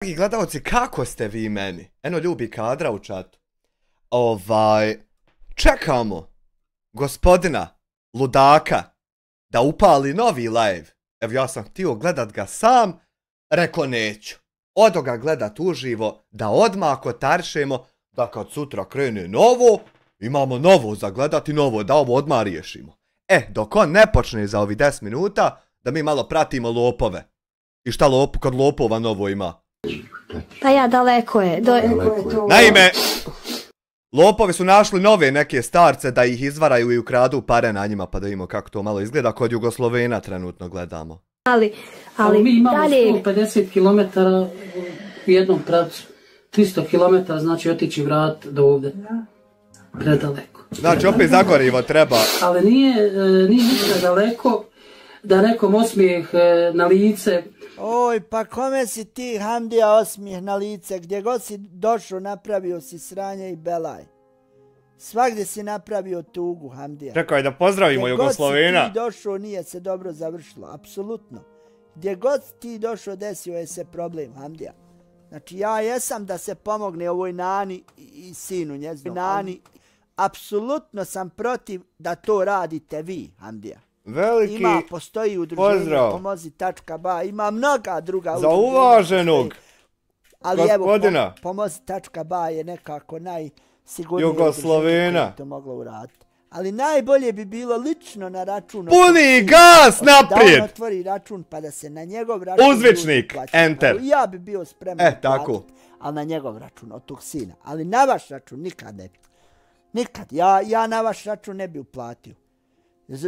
Dragi gledalci, kako ste vi meni? Eno ljubi kadra u čatu. Čekamo gospodina ludaka da upali novi live. Evo ja sam htio gledat ga sam, reko neću. Odo ga gledat uživo, da odmah kotaršemo, da kad sutra krene novo, imamo novo za gledat i novo, da ovo odmah riješimo. Dok on ne počne za ovih 10 minuta, da mi malo pratimo lopove. I šta kod lopova novo ima? Pa ja, daleko je. Naime, lopovi su našli nove neke starce da ih izvaraju i ukradu pare na njima, pa da vidimo kako to malo izgleda. Kod Jugoslovena trenutno gledamo. Ali mi imamo 150 km u jednom pravcu. 300 km znači otići vrat do ovdje. Predaleko. Znači opet zagorivo treba. Ali nije ništa daleko da nekom osmijeh na lice. Oj, pa kome si ti, Hamdija, osmijeh na lice? Gdje god si došao, napravio si sranje i belaj. Svagdje si napravio tugu, Hamdija. Čekaj da pozdravimo Jugoslovena. Gdje god si ti došao, nije se dobro završilo, apsolutno. Gdje god ti došao, desio je se problem, Hamdija. Znači, ja jesam da se pomogne ovoj Nani i sinu njezinu. Nani, apsolutno sam protiv da to radite vi, Hamdija. Veliki postoji udruženje pozdrav. Pomozi.ba, ima mnoga druga za uvaženog gospodina. Evo, Pomozi.ba je nekako najsigurnije Jugoslovena. koje to moglo uraditi. Ali najbolje bi bilo lično na račun... Puni gas naprijed! Da on otvori račun pa da se na njegov račun... Uzvičnik, enter. Ja bi bio spreman tako. Ali na njegov račun, od tog sina. Ali na vaš račun nikad ne bi. Nikad. Ja na vaš račun ne bi uplatio.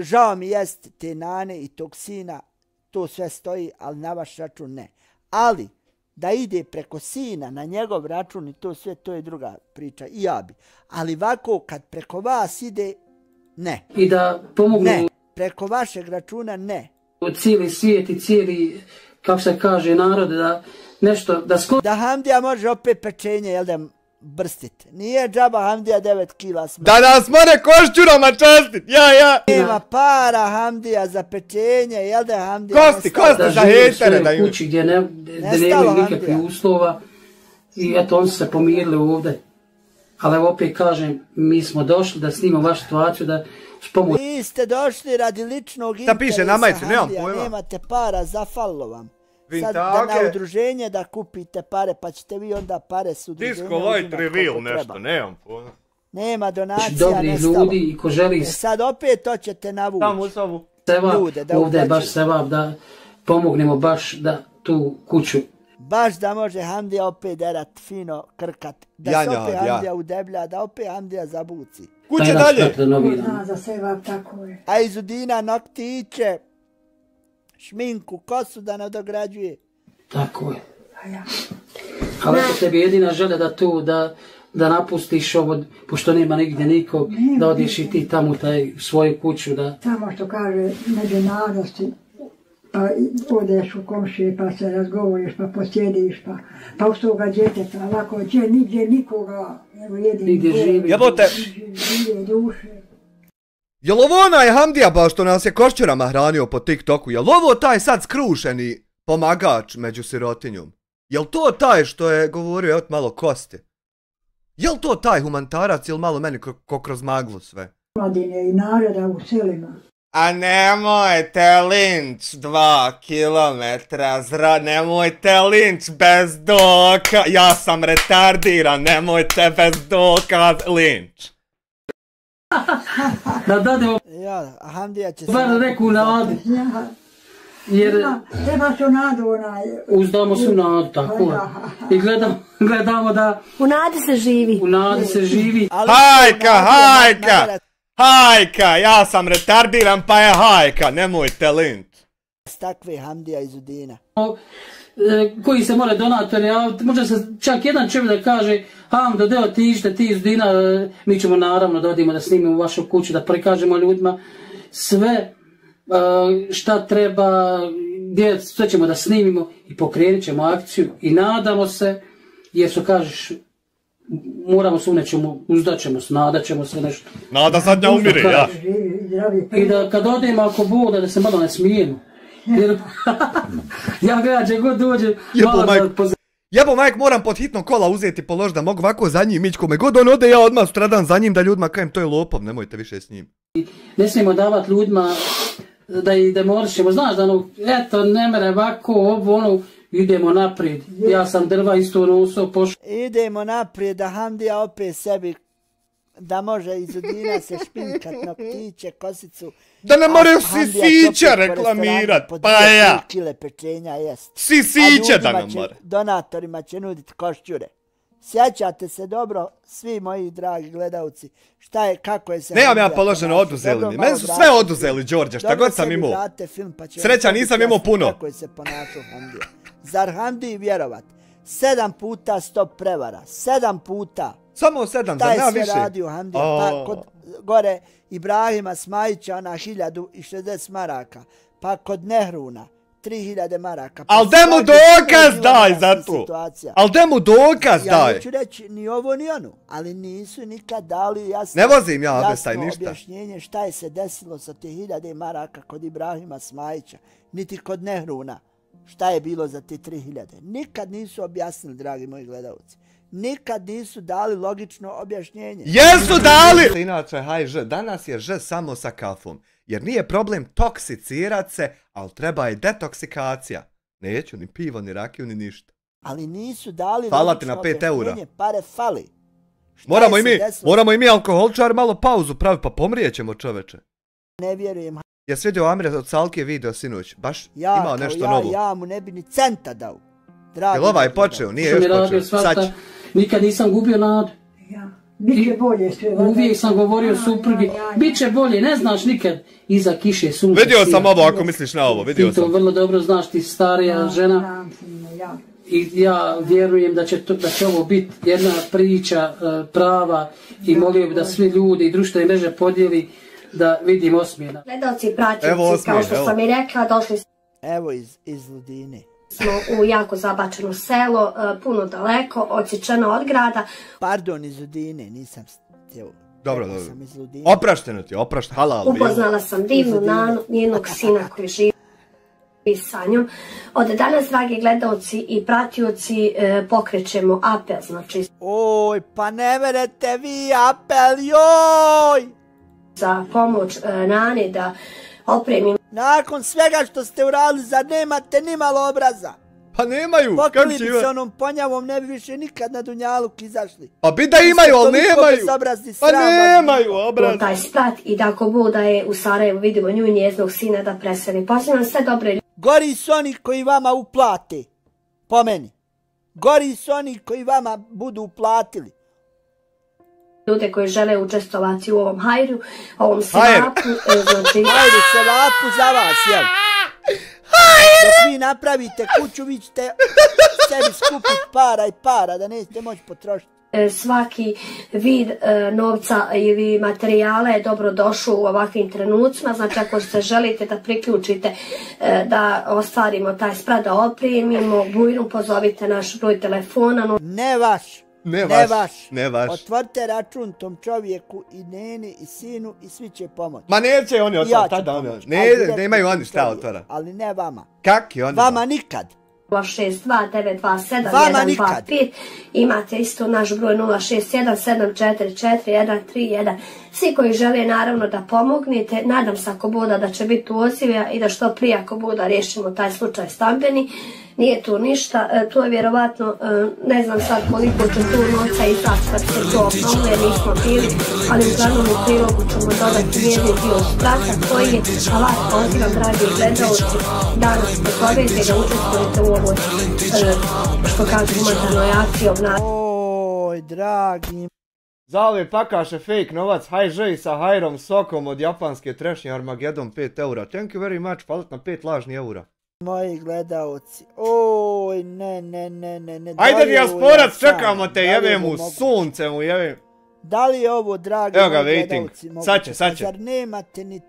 Žao mi jest te Nane i tog sina, to sve stoji, ali na vaš račun ne. Ali, da ide preko sina na njegov račun i to sve, to je druga priča. I ja bi. Ali ovako, kad preko vas ide, ne. I da pomogu... Ne, preko vašeg računa ne. Cijeli svijet i cijeli, kako se kaže, narod, da nešto, da skoro... Da Hamdija može opet pečenje, jel da brstit. Nije džaba Hamdija 9 kila smrti. Da nas more košćurama častit, ja. Nema para Hamdija za pečenje, jel da je Hamdija... Kosti za hejtere da imaju. Kući gdje nemaju nikakvih uslova i eto oni su se pomirili ovdje. Ali opet kažem, mi smo došli da snimamo vašu situaciju, da pomoć... Vi ste došli radi ličnog interesa, piše na majici, nemam pojma. Nemate para, zafalilo vam. Sad da na udruženje da kupite pare, pa ćete vi onda pare s udruženja Disco Light Reveal nešto, nemam pojma. Nema donacija, dobri ljudi i ko želi... Sad opet to ćete navući. Tamo u sobu. Ovdje je baš sevap da pomognemo baš da tu kuću. Baš da može Hamdija opet derat, fino krkat. Da se opet Hamdija udeblja, da opet Hamdija zabuci. Kuće dalje. Za sevap, tako je. A iz Udina noktiće, šminku, kosu da nadograđuje. Tako je. Ali ako tebi jedina želja da tu, da napustiš ovo, pošto nema nigdje nikog, da odiš i ti tamo u svoju kuću, da... Tamo što kaže, međunarodnosti, pa odeš u komšije, pa se razgovoriš, pa posjediš, pa uz toga djeteta, ovako, nigdje nikoga, evo jedini... Nigdje živi. Jebote! Žive duše. Jel ovo onaj Hamdija baš što nas je košćurama hranio po TikToku? Jel ovo taj sad skrušeni pomagač među sirotinjom? Jel to taj što je govorio, evo malo kosti? Jel to taj humanitarac ili malo meni ko kroz maglu sve? Mladine i naroda u selima. A nemojte linč 2 kilometra, nemojte linč bez doka, ja sam retardiran, nemojte bez doka linč. Da dademo... Ja, Hamdija će se... Bar neku nadu. Jer... Treba su nadu onaj... Uzdamo se u nadu, tako je. I gledamo da... U nadi se živi. U nadi se živi. Hajka, ja sam retardiran pa je hajka, nemojte linč. Takve Hamdija iz Udina. Koji se more donatori, a možda se čak jedan čovjek da kaže Hamdo, deo ti išta, ti iz Udina, mi ćemo naravno da odimo da snimimo vašu kuću, da prikažemo ljudima sve šta treba, gdje sve ćemo da snimimo i pokrenut ćemo akciju i nadamo se, jer su kažeš moramo se u nečemu, uzdaćemo se, nadat se nešto. Nada zadnja umire, ja. I da kad odemo ako Bog da se malo ne smijemo. Jer ja gledam, če god dođe, malo da Jebo majk, moram pod hitno kola uzeti polož da mogu ovako za njim ići kome god on ode, ja odmah stradam za njim da ljudima kajem to je lopov, nemojte više s njim. Ne smijemo davati ljudima da ih demoršimo, znaš da ono, eto, ne mere ovako, ono, idemo naprijed. Ja sam drva isto nosio, pošao. Idemo naprijed, da Hamdija opet sebi, da može iz Udina se špinkat noktiće, kosicu. Da ne moraju sisiće reklamirat, pa ja. Kile pečenja jest. Sisiće da ne more. Donatorima će nuditi košćure. Sjećate se dobro, svi moji dragi gledalci, šta je, kako je se... Nemam ja položeno, oduzeli mi. Meni su sve oduzeli, Đorđe, šta god sam imao. Sreća, nisam imao puno. Kako je se ponašao Hamdija. Zar Hamdiji vjerovat? 7 puta stop prevara, 7 puta. Samo 7, zar nema više? Šta je sve radio Hamdija? Pa kod gore Ibrahima Smajića, ona 1060 maraka. Pa kod Nehruna 3000 maraka. Al de mu dokaz daj za to. Al de mu dokaz daj. Ja neću reći ni ovo ni ono, ali nisu nikad dali jasno. Ne vozim ja abestaj ništa. Objašnjenje šta je se desilo sa te 1000 maraka kod Ibrahima Smajića, niti kod Nehruna. Šta je bilo za te 3000? Nikad nisu objasnili, dragi moji gledalci. Nikad nisu dali logično objašnjenje. Jesu dali! Inače, haj danas je ž samo sa kafom. Jer nije problem toksicirat se, ali treba i detoksikacija. Neću ni pivo, ni rakiju, ni ništa. Ali nisu dali logično objašnjenje, 5 eura. Pare fali. Moramo i mi alkoholčar malo pauzu pravi, pa pomrijećemo čoveče. Ne vjerujem. Ja vidio Amire od Salke video sinoć, baš imao nešto novo. Ja mu ne bi ni centa dao. Jel ovaj počeo, nije još počeo, sad. Nikad nisam gubio nadu. Biće bolje sve. Uvijek sam govorio suprugi, bit će bolje, ne znaš nikad iza kiše sunce. Vidio sam ovo ako misliš na ovo, vidio sam. Ti to vrlo dobro znaš, ti starija žena. I ja vjerujem da će ovo biti jedna priča prava i molio bi da svi ljudi i društvene mreže podijeli da vidim osmijena. Gledalci i pratioci, kao što sam i rekla, došli Evo iz Ludine. smo u jako zabačeno selo, puno daleko, odsječeno od grada. Pardon, iz Udine, nisam htio. Dobro. Oprašteno ti, halal. Upoznala sam divnu Nanu, njenog sina koji živi sa njom. Od danas, dragi gledalci i pratioci, pokrećemo apel, znači... Oj, pa ne verete vi apel, joj! Za pomoć Nane da opremimo. Nakon svega što ste uradili, zar nemate ni malo obraza? Pa nemaju, kako će se onom ponjavom, ne bi više nikad na Dunjaluk izašli. Pa bi da imaju, ali nemaju. Pa nemaju obraza. Taj sprat i da ako Bog da je u Sarajevu vidimo nju i njeznog sina da preseli. Pozivam sve dobre ljude. Gori su oni koji vama uplate, po meni. Gori su oni koji vama budu uplatili. Ljude koji žele učestovati u ovom hajru, ovom sevapu. Hajru, sevapu za vas, jel? Dok vi napravite kuću, vi ćete sebi skupiti para i para, da nećete moći potrošiti. Svaki vid novca ili materijala je dobro došao u ovakvim trenucima, znači ako se želite da priključite, da ostvarimo taj sprat, da opremimo bujrum, pozovite naš broj telefona. Ne vaš. Ne vaš. Otvorite račun tom čovjeku i neni i sinu i svi će pomoći. Ma neće oni otvoriti, tada oni. Ne imaju oni šta otvara. Ali ne vama. Kaki oni? Vama nikad. 062-927-125. Imate isto naš broj 061-744-131. Svi koji žele naravno da pomognete, nadam se ako Boda da će biti u odzivu i da što prije ako Boda riješimo taj slučaj stambeni. Nije tu ništa, to je vjerovatno, ne znam sad koliko će tu novca izaći kad se to obnovuje, nismo bili, ali uglavnom u prilogu ćemo dodati jedni dio sprata koji je, a vas pozivam, dragi gledalci, da nas pozovete da učestvujete u ovoj, što kažu, humanitarnoj akciji obnavljanja. Oj, dragi. Zalije pakaše fake novac, hajžej sa hajrom sokom od japanske trešnje Armagedon 5 eura. Thank you very much, palit na 5 lažni eura. Moji gledalci, oj, ne. Ajde dijasporac, čekamo te, jebem u sunce mu, jebem. Da li je ovo, dragi moji gledalci, moguće? Sad će. Zar nemate ni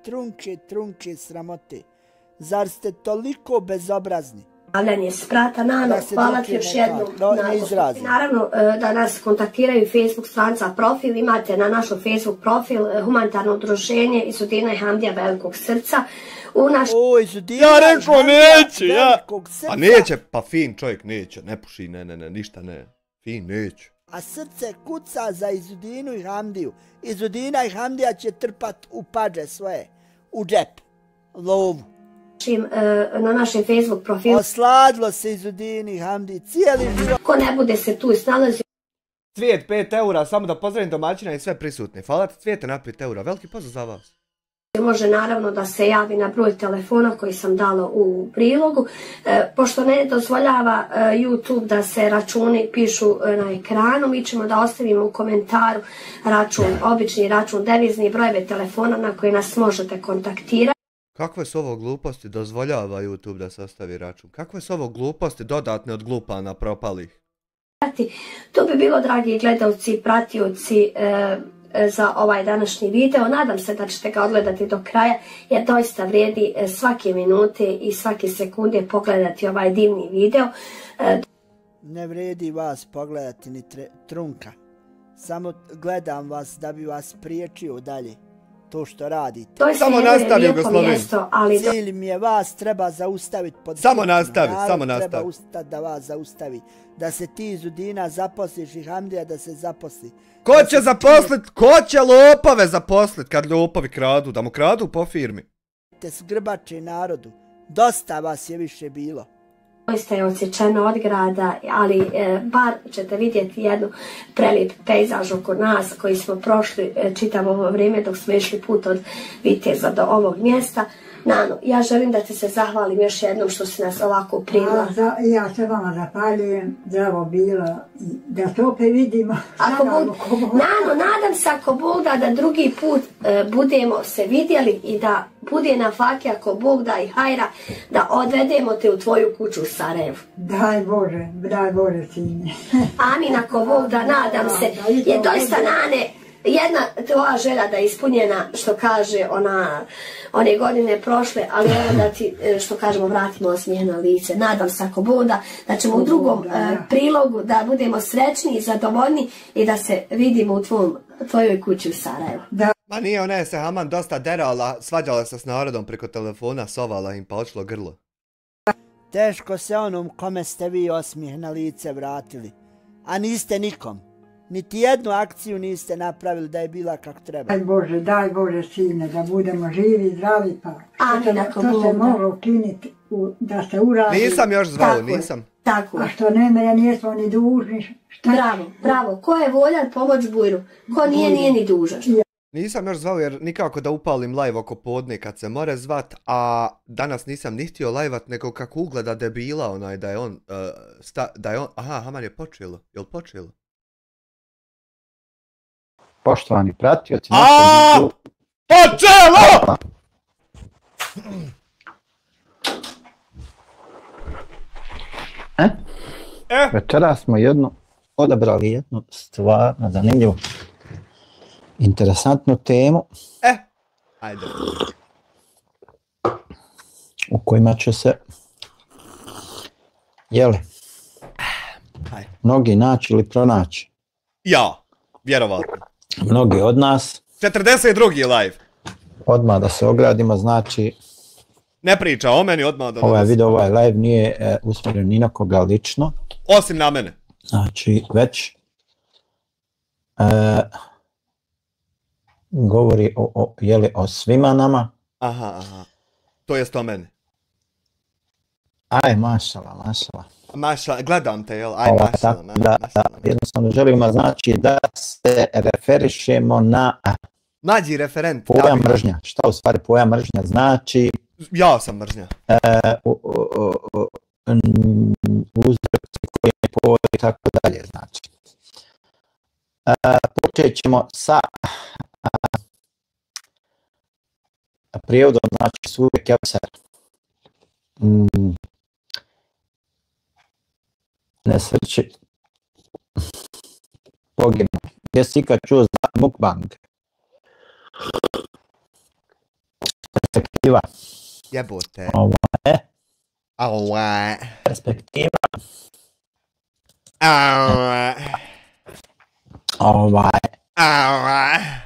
trunke sramote? Zar ste toliko bezobrazni javljanje sprata. Nano, hvala ti još jednom. Naravno da nas kontaktiraju Facebook stranca profil, imate na našo Facebook profil humanitarno udruženje Izudina i Hamdija Velikog srca. Ja rekao neće, ja. A neće, pa fin čovjek neće, ne puši, ne, ništa ne. Fin neće. A srce kuca za Izudinu i Hamdiju. Izudina i Hamdija će trpat u pađe svoje, u džep, lovu. Na našem Facebook profilu. Osladilo se Izudini i Hamdiji cijeli život. Ko ne bude se tu snalazio. Cvijet 5 eura, samo da pozdravim domaćina i sve prisutne. Hvala ti Cvijete na 5 eura, veliki pozdrav za vas. Može naravno da se javi na broj telefona koji sam dala u prilogu. Pošto ne dozvoljava YouTube da se računi pišu na ekranu, mi ćemo da ostavimo u komentaru račun, obični račun, devizni, brojeve telefona na koje nas možete kontaktirati. Kakve su ovo gluposti, dozvoljava YouTube da se ostavi račun? Kakve su ovo gluposti dodatne od glupana propalih? To bi bilo, dragi gledalci i pratioci, za ovaj današnji video. Nadam se da ćete ga odgledati do kraja, jer doista vrijedi svake minute i svake sekunde pogledati ovaj divni video. Ne vrijedi vas pogledati ni trunka. Samo gledam vas da bi vas priječio dalje. To što radite. Samo nastavi, Jugosloven. Cilj mi je vas treba zaustaviti. Samo nastavi, samo nastavi. nastavi. Treba ustati da vas zaustavi. Da se ti Izudina zaposliš i Hamdija da se zaposli. Ko će zaposlit? Ko će lopove zaposlit kad lopovi kradu? Da mu kradu po firmi. Te zgrbači narodu. Dosta vas je više bilo. Doista je odsječeno od grada, ali bar ćete vidjeti jednu prelijep pejzaž oko nas koji smo prošli čitavo ovo vrijeme dok smo išli put od Viteza do ovog mjesta. Nano, ja želim da ti se zahvalim još jednom što si nas ovako primila. Ja se vama zahvaljujem, zdravo bilo, da to opet vidimo. Nano, nadam se ako Bog da drugi put budemo se vidjeli i da bude na faki ako Bog da i hajra, da odvedemo te u tvoju kuću u Sarajevu. Daj Bože, sine. Amin, ako Bog da, nadam se, je doista Nane, jedna tvoja želja da je ispunjena, što kaže one godine prošle, ali evo da ti, što kažemo, vratimo osmijeh na lice. Nadam se ako Bog da ćemo u drugom prilogu da budemo srećni i zadovoljni i da se vidimo u tvojoj kući u Sarajevu. Ma nije, ona je se Haman dosta derala, svađala se s narodom preko telefona, sovala im pa očilo grlo. Teško se onom kome ste vi osmijeh na lice vratili, a niste nikom. Niti jednu akciju niste napravili da je bila kako treba. Daj Bože, sine, da budemo živi i zdravi pa. To se moglo učiniti da se uradi. Nisam još zvao, nisam. Tako. A što ne, ja nijesmo ni dužni. Bravo. Ko je voljan pomoć Bujru? Ko nije ni dužan. Nisam još zvao jer nikako da upalim live oko podne kad se more zvat, a danas nisam ni htio liveat nego kako ugleda debila onaj da je on, aha, Haman je počelo, jel počelo? Poštovani pratioci, počelo! Večeras smo odabrali jednu stvarno zanimljivu, interesantnu temu. Ajde. U kojima će se, mnogi naći ili pronaći. Ja, vjerovatno. Mnogi od nas. 42. live. Odmah da se ogradimo, znači... Ne priča o meni, odmah da... Ovaj video, ovaj live nije usmjeren ni na koga lično. Osim na mene. Znači, već govori o svima nama. Aha. To jest o meni. Aj, mašala. Mašala, gledam te, jel? Aj, mašala. Da, jednostavno želimo, znači, da se referišemo na... Nađi referent. Pojam mržnja. Šta u stvari pojam mržnja znači? Ja sam mržnja. Uzroci koji ne povode i tako dalje, znači. Počet ćemo sa prijevodom, znači, sure Kevser. Nesreći poginu. Gdje si ikad čuo za mukbang? Perspektiva. Jebote. perspektiva.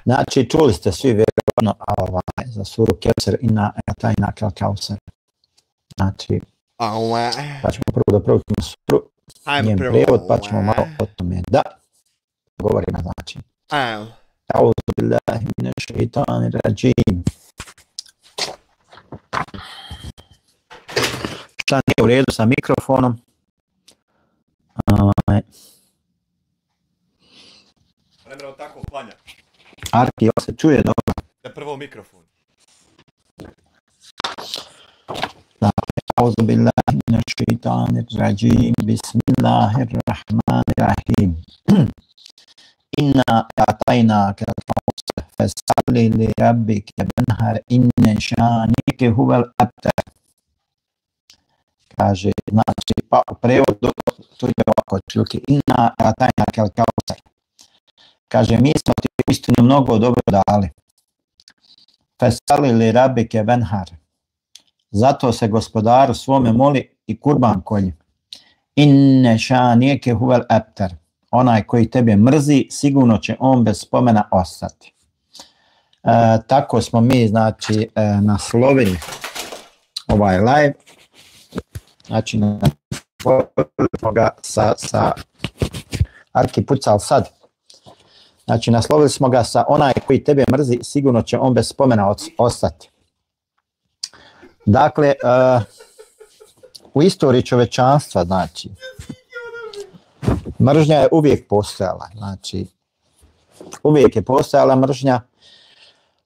Znači, čuli ste svi vjerovatno za suru Kevser i na tajna Kausar. Znači, pa ćemo prvo da proučimo suru, njen prijevod, pa ćemo malo o tome da govorimo, znači. A'udhu billahi minash shaitanir rajim. Šta nije u redu sa mikrofonom? Vremeno tako klanja. Arki, se čuje dobro? Da prvo mikrofon. A'udhu billahi minash shaitanir rajim. Bismillahirrahmanirrahim. Inna a'tainaka al-kawthar fasalli li rabbika wanhar inna shanike huwal abtar. Kaže, znači, pa u prevodu to je ovako otprilike, inna a'tainaka al-kawthar. Kaže, mi smo ti uistinu mnogo dobro dali. Fasalli li rabbika wanhar. Zato se gospodaru svome moli i kurban kolji. Inne šanijeke huvel abtar. Onaj koji tebe mrzi, sigurno će on bez spomena ostati. Tako smo mi, znači, naslovili ovaj live. Znači, naslovili ga sa Arki pucal sad. Znači, naslovili smo ga sa onaj koji tebe mrzi, sigurno će on bez spomena ostati. Dakle, u istoriji čovečanstva, znači, mržnja je uvijek postojala, znači, uvijek je postojala mržnja,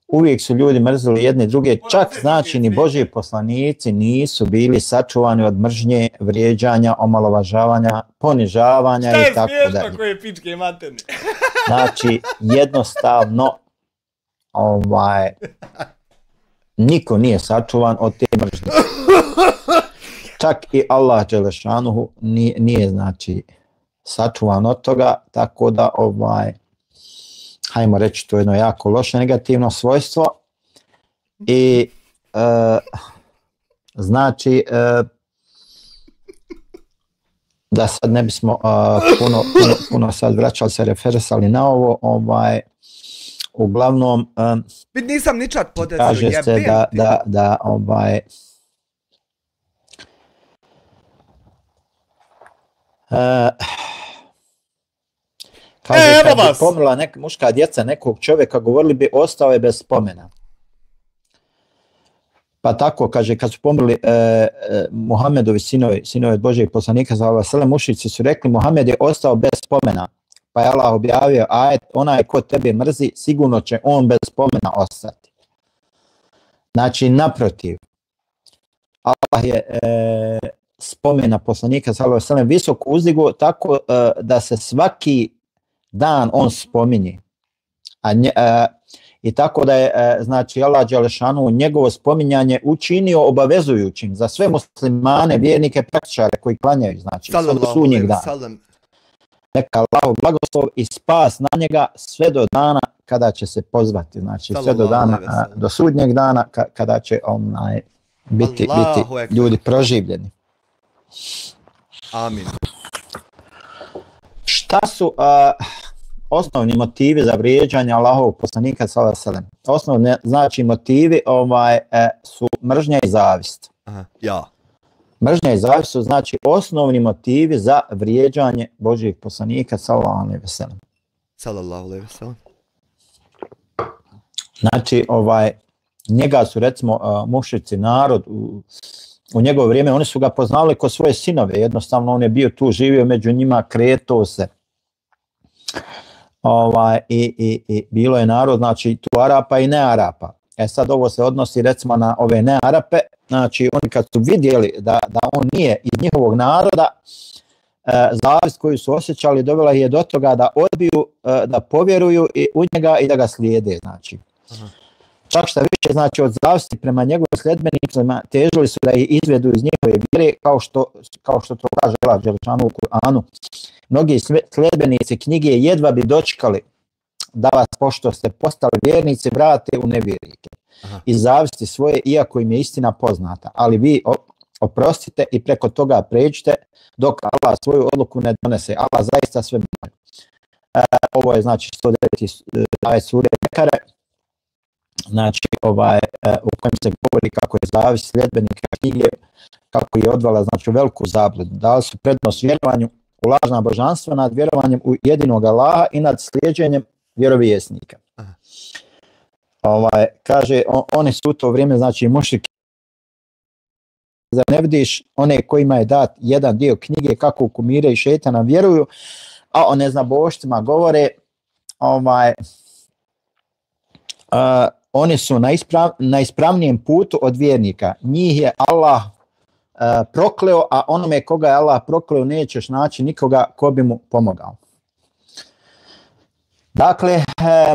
uvijek su ljudi mrzili jedni druge, čak znači ni Božji poslanici nisu bili sačuvani od mržnje, vrijeđanja, omalovažavanja, ponižavanja i tako dalje. Šta je smiješno koje pičke materne? Znači, jednostavno, niko nije sačuvan od te mržnje. Čak i Allah dželešanuhu nije znači sačuvan od toga, tako da hajmo reći, to je jedno jako loše negativno svojstvo i znači da sad ne bismo puno sad vraćali se, referisali na ovo, uglavnom nisam ničad podesio, kaže se da kaže, kad bi pomrla muška djeca nekog čovjeka, govorili bi ostao je bez spomena. Pa tako, kaže, kad su pomrli Muhammedovi sinovi od Božijeg poslanika, mušici su rekli, Muhammed je ostao bez spomena. Pa je Allah objavio ajet, onaj ko tebe mrzi, sigurno će on bez spomena ostati. Znači, naprotiv, Allah je spomena poslanika visoko uzdigo tako da se svaki dan on spominje. I tako da je, znači, Allah dželešanu njegovo spominjanje učinio obavezujućim za sve muslimane, vjernike, praktičare koji klanjaju, znači, sve do sudnjeg dana. Neka Allahov blagoslov i spas na njega sve do dana kada će se pozvati, znači sve do dana, do sudnjeg dana kada će biti ljudi proživljeni. Amin. Šta su osnovni motivi za vrijeđanje Allahovog poslanika sallallahu alejhi ve sellem? Osnovni, znači, motivi su mržnja i zavist. Ja. Mržnja i zavist su, znači, osnovni motivi za vrijeđanje Božjeg poslanika sallallahu alejhi ve sellem. Sallallahu alejhi ve sellem. Znači, njega su, recimo, mušici, narod u njegovo vrijeme, oni su ga poznali kao svoje sinove, jednostavno on je bio tu, živio među njima, kretao se. I bilo je narod, znači, tu Arapa i ne Arapa. Sad ovo se odnosi, recimo, na ove ne Arape, znači oni kad su vidjeli da on nije iz njihovog naroda, zavist koju su osjećali dovela je do toga da odbiju, da povjeruju u njega i da ga slijede, znači. Čak šta više, znači, od zavisti prema njegovim sljedbenicima težili su da ih izvedu iz njihove vjere, kao što to kaže Allah dželešanu u Kur'anu. Mnogi sljedbenici knjige jedva bi dočekali da vas, pošto ste postali vjernici, vrate u nevjernike. Iz zavisti svoje, iako im je istina poznata. Ali vi oprostite i preko toga pređite dok Allah svoju odluku ne donese. Allah zaista sve može. Ovo je znači 109. ajet sure Bekare, znači u kojem se govori kako je zavis sljedbenika knjige, kako je odvala znači veliku zabludu. Dali su prednost vjerovanju u lažna božanstva nad vjerovanjem u jedinog Allaha i nad slijeđenjem vjerovjesnika. Kaže, oni su u to vrijeme, znači mušriki. Zar ne vidiš one kojima je dat jedan dio knjige kako kumire i šejtana vjeruju, a o neznabošcima govore, oni su na ispravnijem putu od vjernika. Njih je Allah prokleo, a onome koga je Allah prokleo nećeš naći nikoga ko bi mu pomogao. Dakle,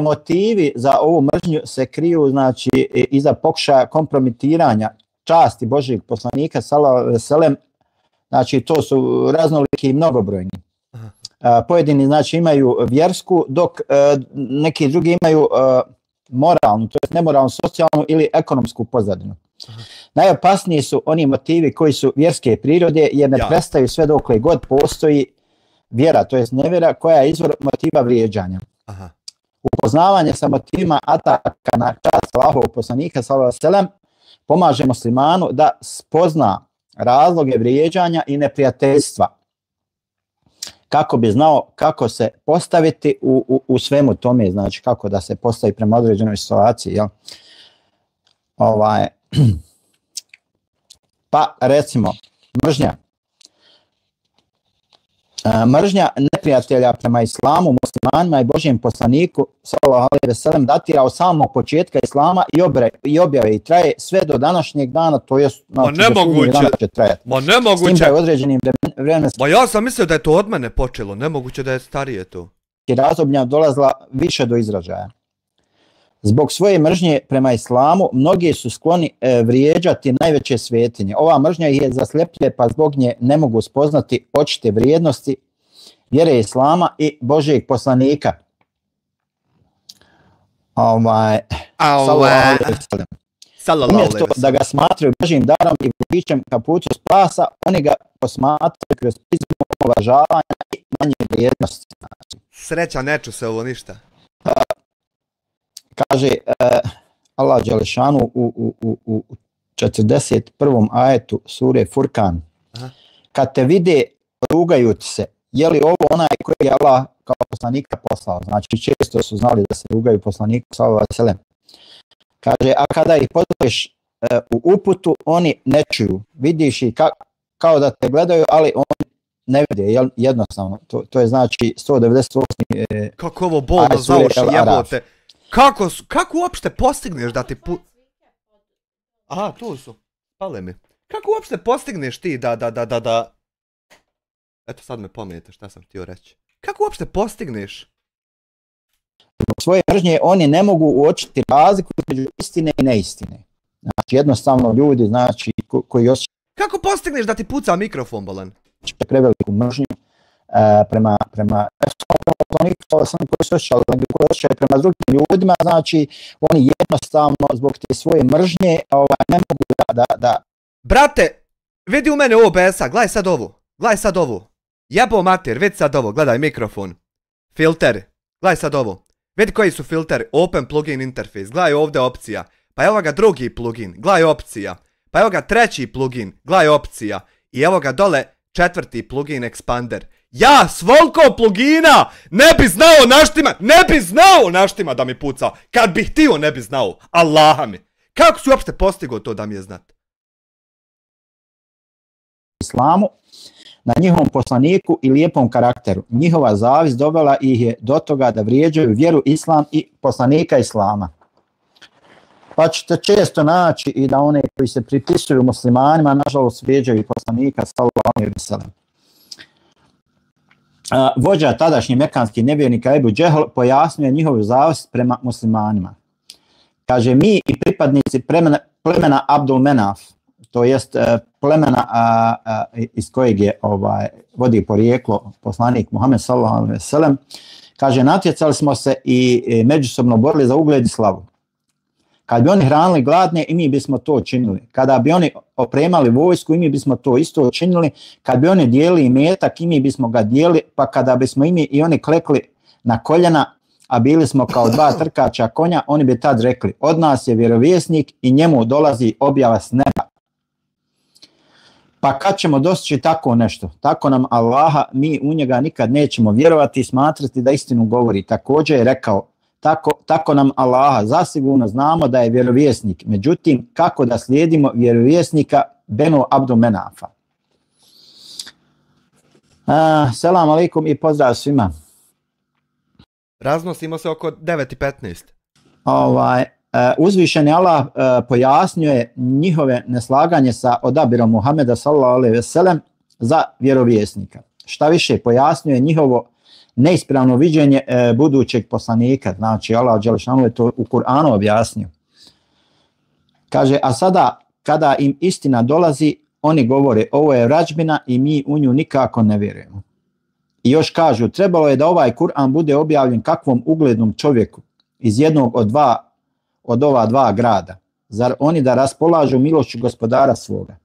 motivi za ovu mržnju se kriju znači iza pokušaja kompromitiranja časti Božjeg poslanika sallallahu alejhi ve sellem. Znači to su raznoliki i mnogobrojni. Pojedini znači imaju vjersku, dok neki drugi imaju moralnu, to je nemoralnu, socijalnu ili ekonomsku pozadinu. Najopasniji su oni motivi koji su vjerske prirode jer ne prestaju sve dokle god postoji vjera, to jest nevjera koja je izvor motiva vrijeđanja. Upoznavanje sa motivima ataka na čast Allahovog poslanika sallallahu alejhi ve sellem pomaže muslimanu da spozna razloge vrijeđanja i neprijateljstva kako bi znao kako se postaviti u svemu tome, znači kako da se postavi prema određenoj situaciji. Jel? Pa recimo, mržnja neprijatelja prema islamu, muslimanima i Božjem poslaniku sallallahu alejhi ve sellem datira od samog početka islama i objave i traje sve do današnjeg dana, to jest nemoguće. S tim da je određenim vremenskim. Ja sam mislio da je to od mene počelo, nemoguće da je starije to. Razdoblja dolazila više do izražaja. Zbog svoje mržnje prema islamu, mnogi su skloni vrijeđati najveće svetinje. Ova mržnja ih je zasljepljuje, pa zbog nje ne mogu spoznati očite vrijednosti vjere islama i Božjeg poslanika. Umjesto da ga smatraju Božjim darom i vodičem ka putu spasa, oni ga posmatraju kroz prizmu uvažavanja i manje vrijednosti. Sreća, ne ču se ovo ništa. Kaže Allah Đelešanu u 41. ajetu sure Furkan. Kad te vide, rugajući se, je li ovo onaj koji je Allah kao poslanika poslao? Znači često su znali da se rugaju poslaniku sallallahu alejhi ve sellem. Kaže, a kada ih pozoveš u uputu, oni ne čuju. Vidiš ih kao da te gledaju, ali oni ne vide, jednostavno. To je znači 198. Kako ovo bolno za uši, jebote. Kako uopšte postigneš da ti Aha, tu su. Pale mi. Kako uopšte postigneš ti da... Eto sad me pomenite šta sam htio reći. Kako uopšte postigneš? Svoje mržnje oni ne mogu uočiti razliku između istine i neistine. Znači jednostavno ljudi znači koji osjećaju... Kako postigneš da ti puca mikrofon, bolan? Preveliku mržnju prema koji su osjećali prema drugim ljudima, znači oni jednostavno zbog te svoje mržnje ne mogu da... Brate, vidi u mene ovo besa, gledaj sad ovo. Jebo mater, vidi sad ovo, gledaj mikrofon. Filter, gledaj sad ovo. Vidi koji su filteri, open plugin interface, gledaj ovdje opcija. Pa evo ga drugi plugin, gledaj opcija. Pa evo ga treći plugin, gledaj opcija. I evo ga dole četvrti plugin expander. Ja s volko plugina ne bi znao naštima da mi pucao. Kad bih htio ne bi znao. Allaha mi. Kako si uopšte postigao to da mi je znat? Islamu, na njihovom poslaniku i lijepom karakteru. Njihova zavist dovela ih je do toga da vrijeđaju vjeru islam i poslanika islama. Pa ćete često naći i da one koji se pripisuju muslimanima, nažalost vrijeđaju i poslanika sallallahu alejhi ve sellem. Vođa tadašnji mekanski nevjernika Ebu Džehl pojasnio njihovu zavist prema muslimanima. Kaže, mi i pripadnici plemena Abdul Menaf, to jest plemena iz kojeg je vodi porijeklo poslanik Muhammed sallallahu alejhi ve sellem, kaže, natjecali smo se i međusobno borili za ugled i slavu. Kad bi oni hranili gladne i mi bismo to činili. Kada bi oni opremali vojsku i mi bismo to isto činili. Kad bi oni dijelili imetak i mi bismo ga dijelili. Pa kada bismo i oni klekli na koljena, a bili smo kao dva trkača konja, oni bi tad rekli, od nas je vjerovjesnik i njemu dolazi objava s neba. Pa kad ćemo dostići tako nešto? Tako nam Allaha, mi u njega nikad nećemo vjerovati i smatrati da istinu govori. Također je rekao, tako nam Allaha, zasigurno znamo da je vjerovjesnik. Međutim, kako da slijedimo vjerovjesnika Benu Abdu Menafa? Selam alaikum i pozdrav svima. Raznosimo se oko 9:15. Uzvišeni Allah pojasnio je njihove neslaganje sa odabirom Muhameda sallallahu alejhi ve sellem za vjerovjesnika. Šta više, pojasnio je njihovo neispravno viđenje budućeg poslanika. Znači Allah dželešanu je to u Kur'anu objasnio. Kaže, a sada kada im istina dolazi, oni govore, ovo je vrađbina i mi u nju nikako ne vjerujemo. I još kažu, trebalo je da ovaj Kur'an bude objavljen kakvom uglednom čovjeku iz jednog od ova dva grada. Zar oni da raspolažu milošću gospodara svoga?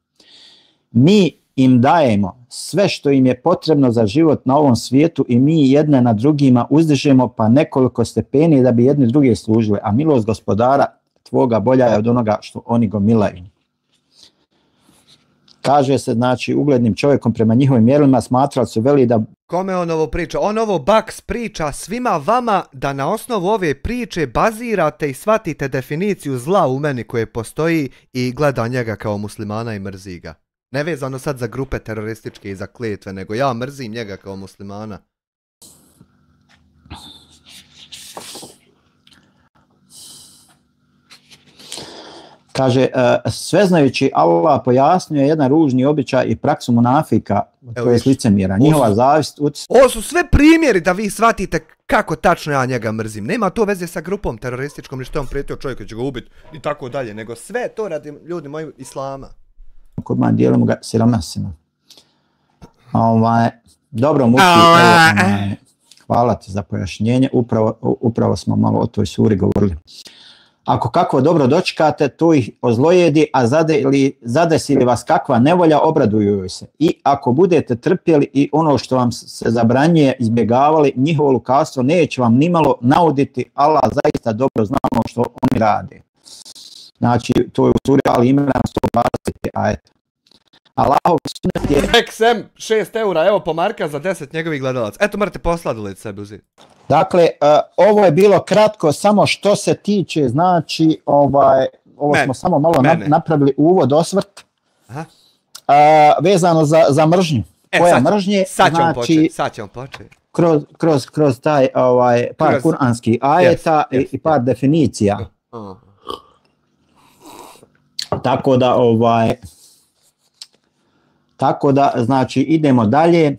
Mi im dajemo sve što im je potrebno za život na ovom svijetu i mi jedne na drugima uzdižemo pa nekoliko stepeni da bi jedni druge služili, a milost gospodara tvoga bolja je od onoga što oni gomilaju. Kaže se, znači, uglednim čovjekom prema njihovim mjerilima smatrali su veli da... Kome on ovo priča? On ovo Baks priča svima vama da na osnovu ove priče bazirate i shvatite definiciju zla u meni koje postoji i gleda njega kao muslimana i mrzi ga. Nevezano sad za grupe terorističke i za kletve, nego ja mrzim njega kao muslimana. Kaže, sveznajući Allah pojasnio jedan ružni običaj i praksu munafika, to je licemjera, njihova zavist... Ovo su sve primjeri da vi shvatite kako tačno ja njega mrzim. Nema to veze sa grupom terorističkom, ni što je on prijetio čovjek koji će ga ubiti i tako dalje, nego sve to radi ljudi moji islama. Kurban dijelimo ga siromasima. Dobro, Muki, hvala ti za pojašnjenje, upravo smo malo o toj suri govorili. Ako kako dobro dočekate, to ih ozlojedi, a zadesili vas kakva nevolja, obraduju joj se. I ako budete trpjeli i ono što vam se zabranjuje izbjegavali, njihovo lukavstvo neće vam nimalo nauditi, Allah zaista dobro zna ono što oni rade. Znači, to je u suri Ali Imran 120. ajet. Allahov sunet je... XM 6 eura, evo po Marka za 10 njegovih gledalaca. Eto, morate posladili sebi uzeti. Dakle, ovo je bilo kratko, samo što se tiče, znači, ovo smo samo malo napravili uvod, osvrt, vezano za mržnju. Koja mržnje, znači, sad ćemo početi. Kroz taj par kuranskih ajeta i par definicija. Tako da, znači, idemo dalje.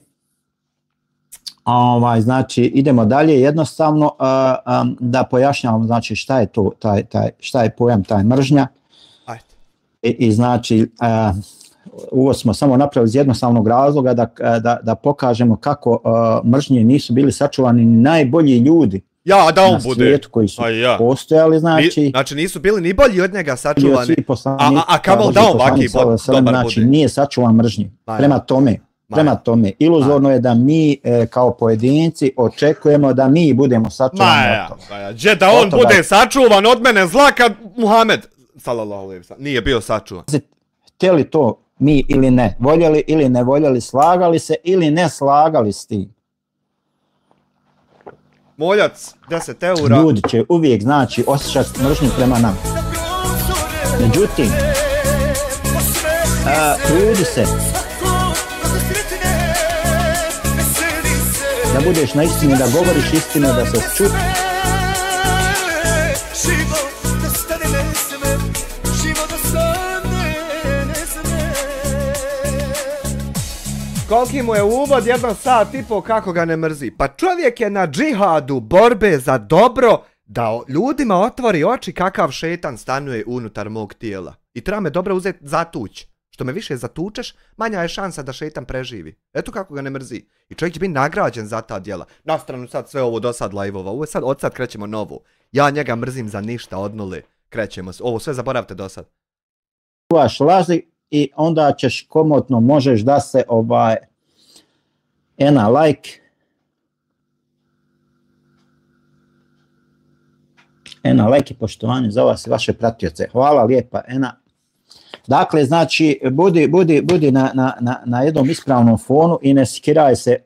Idemo dalje, jednostavno da pojašnjavam, znači, šta je to, šta je pojam taj mržnja. I znači, ovo smo samo napravili iz jednostavnog razloga da pokažemo kako mržnje nisu bili sačuvani ni najbolji ljudi na svijetu koji su postojali, znači... Znači nisu bili ni bolji od njega sačuvani, a kamol da on vaki dobar znači, bude. Nije sačuvan mržnji. Prema tome, iluzorno je da mi kao pojedinci očekujemo da mi budemo sačuvani od toga. Gdje da on bude sačuvan od mene zla kad Muhammed sallallahu alejhi ve sellem nije bio sačuvan. Htjeli to mi ili ne, voljeli ili ne voljeli, slagali se ili ne slagali s tim. Moljac, 10 eura. Ljudi će uvijek, znači, osjećati mržnju prema nama. Međutim, trudi se da budeš na istini, da govoriš istinu, da se čuti. Koliki mu je uvod, 1 sat i pol kako ga ne mrzi. Pa čovjek je na džihadu borbe za dobro da ljudima otvori oči kakav šetan stanuje unutar mog tijela. I treba me dobro uzeti zatuć. Što me više zatučeš, manja je šansa da šetan preživi. Eto kako ga ne mrzi. I čovjek će biti nagrađen za ta djela. Na stranu sad sve ovo do sad live-ova. Ovo je sad, od sad krećemo novu. Ja njega mrzim za ništa od nule. krećemo. Ovo sve zaboravite do sad. Čuvaš laži i onda ćeš komotno možeš da se ena like. Ena like i poštovanje za vas i vaše pratioce. Hvala lijepa Ena. Dakle, znači, budi na jednom ispravnom fonu i ne skiraj se,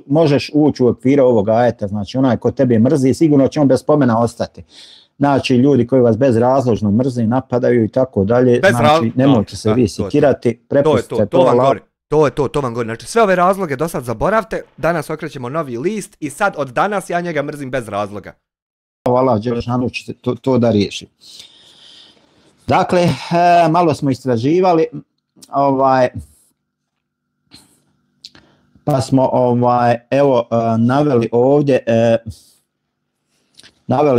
možeš ući u okviru ovoga ajeta, znači onaj ko tebe mrzi, sigurno će on bez spomena ostati. Znači, ljudi koji vas bezrazložno mrzi, napadaju i tako dalje, znači, nemojte se vi sikirati, prepustite to. To vam govorim. Znači, sve ove razloge do sad zaboravite, danas okrećemo novi list i sad od danas ja njega mrzim bez razloga. Hvala, Đelešanu će to da riješi. Dakle, malo smo istraživali, pa smo naveli ovdje, malo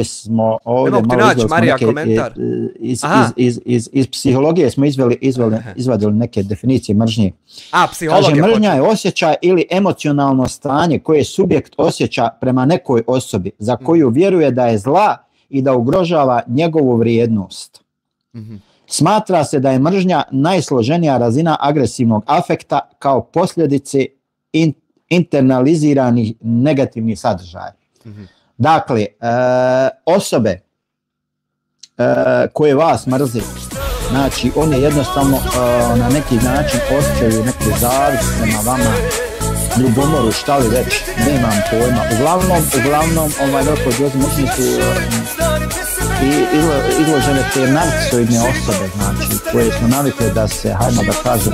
neke, iz psihologije smo izvadili neke definicije mržnje. Kaže, mržnja je osjećaj ili emocionalno stanje koje subjekt osjeća prema nekoj osobi za koju vjeruje da je zla i da ugrožava njegovu vrijednost. Smatra se da je mržnja najsloženija razina agresivnog afekta kao posljedice internaliziranih negativnih sadržaja. Dakle, osobe koje vas mrze, znači oni jednostavno na neki način osjećaju neku zavist prema vama, ljubomoru, šta li već, nemam pojma. Uglavnom veliko mržnje su izložene te narcisoidne osobe, znači, koje su navikle da se, hajmo da kažem,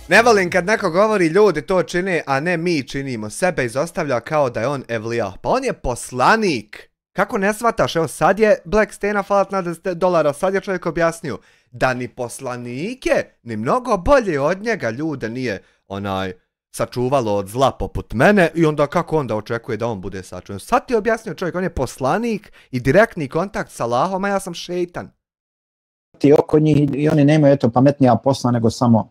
Ne volim kad neko govori ljudi to čine, a ne mi činimo. Sebe izostavlja kao da je on evlija. Pa on je poslanik. Kako ne shvataš? Evo sad je Black Stena falat na $10, sad je čovjek objasnio da ni poslanike, ni mnogo bolje od njega ljude nije sačuvalo od zla poput mene i onda kako onda očekuje da on bude sačuvan. Sad ti je objasnio čovjek, on je poslanik i direktni kontakt sa Allahom, a ja sam šeitan. Ti oko njih i oni nemaju pametnija posla nego samo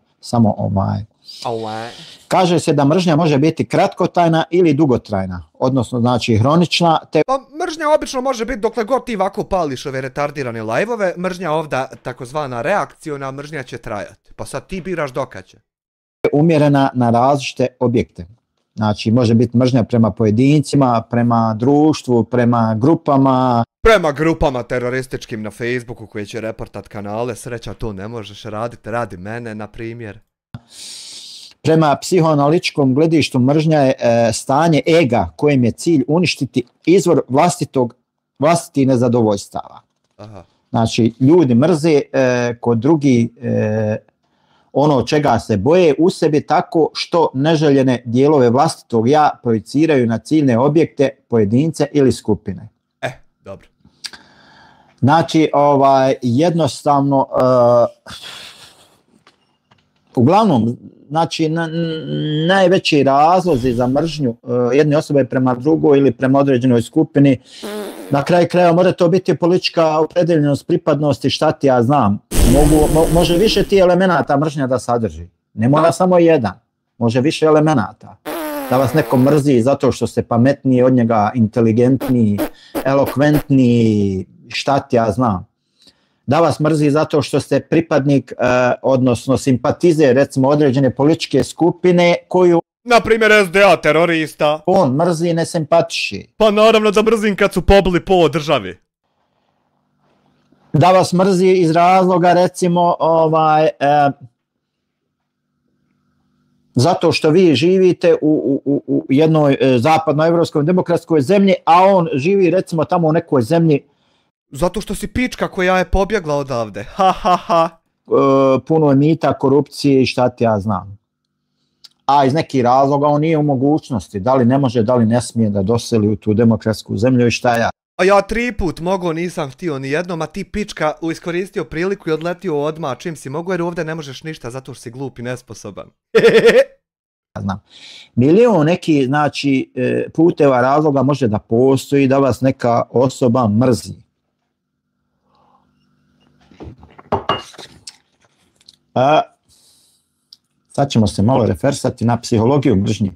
Kaže se da mržnja može biti kratkotrajna ili dugotrajna, odnosno znači hronična. Pa mržnja obično može biti dokle god ti ovako pališ ove retardirane live-ove, mržnja ovdje takozvana reakciona mržnja će trajati. Pa sad ti biraš dokad će. Umjerena na različite objekte. Znači može biti mržnja prema pojedincima, prema društvu, prema grupama. Prema grupama terorističkim na Facebooku koji će reportat kanale, sreća to ne možeš raditi, radi mene na primjer. Prema psihoanalitičkom gledištu mržnja je stanje ega kojem je cilj uništiti izvor vlastitih nezadovoljstava. Aha. Znači ljudi mrze kod drugi ono čega se boje u sebi tako što neželjene dijelove vlastitog ja projiciraju na ciljne objekte, pojedince ili skupine. Dobro. Znači, jednostavno, uglavnom, znači, najveći razlozi za mržnju jedne osobe prema drugoj ili prema određenoj skupini, na kraju krajeva može to biti politička opredeljenost, pripadnosti, šta ti ja znam. Može više ti elemenata mržnja da sadrži. Ne mora samo jedan, može više elemenata. Da vas neko mrzi zato što ste pametniji od njega, inteligentniji, elokventniji, šta ti ja znam. Da vas mrzi zato što ste pripadnik, odnosno simpatizer, recimo određene političke skupine koju... Na primjer SDA terorista. On mrzi i ne simpatiši. Pa naravno da mrzim kad su pobili po državi. Da vas mrzi iz razloga recimo zato što vi živite u jednoj zapadnoevropskoj demokratskoj zemlji, a on živi recimo tamo u nekoj zemlji. Zato što si pička koja je pobjegla odavde. Ha ha ha. Puno je mita, korupcije i šta ti ja znam. A iz nekih razloga on nije u mogućnosti. Da li ne može, da li ne smije da doseli u tu demokratsku zemlju i šta ja. A ja 3 put mogo nisam htio ni jednom, a ti pička iskoristio priliku i odletio odmah čim si mogo jer ovdje ne možeš ništa zato što si glup i nesposoban. Znam. Milion neki znači, puteva razloga može da postoji da vas neka osoba mrzi. Sad ćemo se malo refersati na psihologiju mržnje.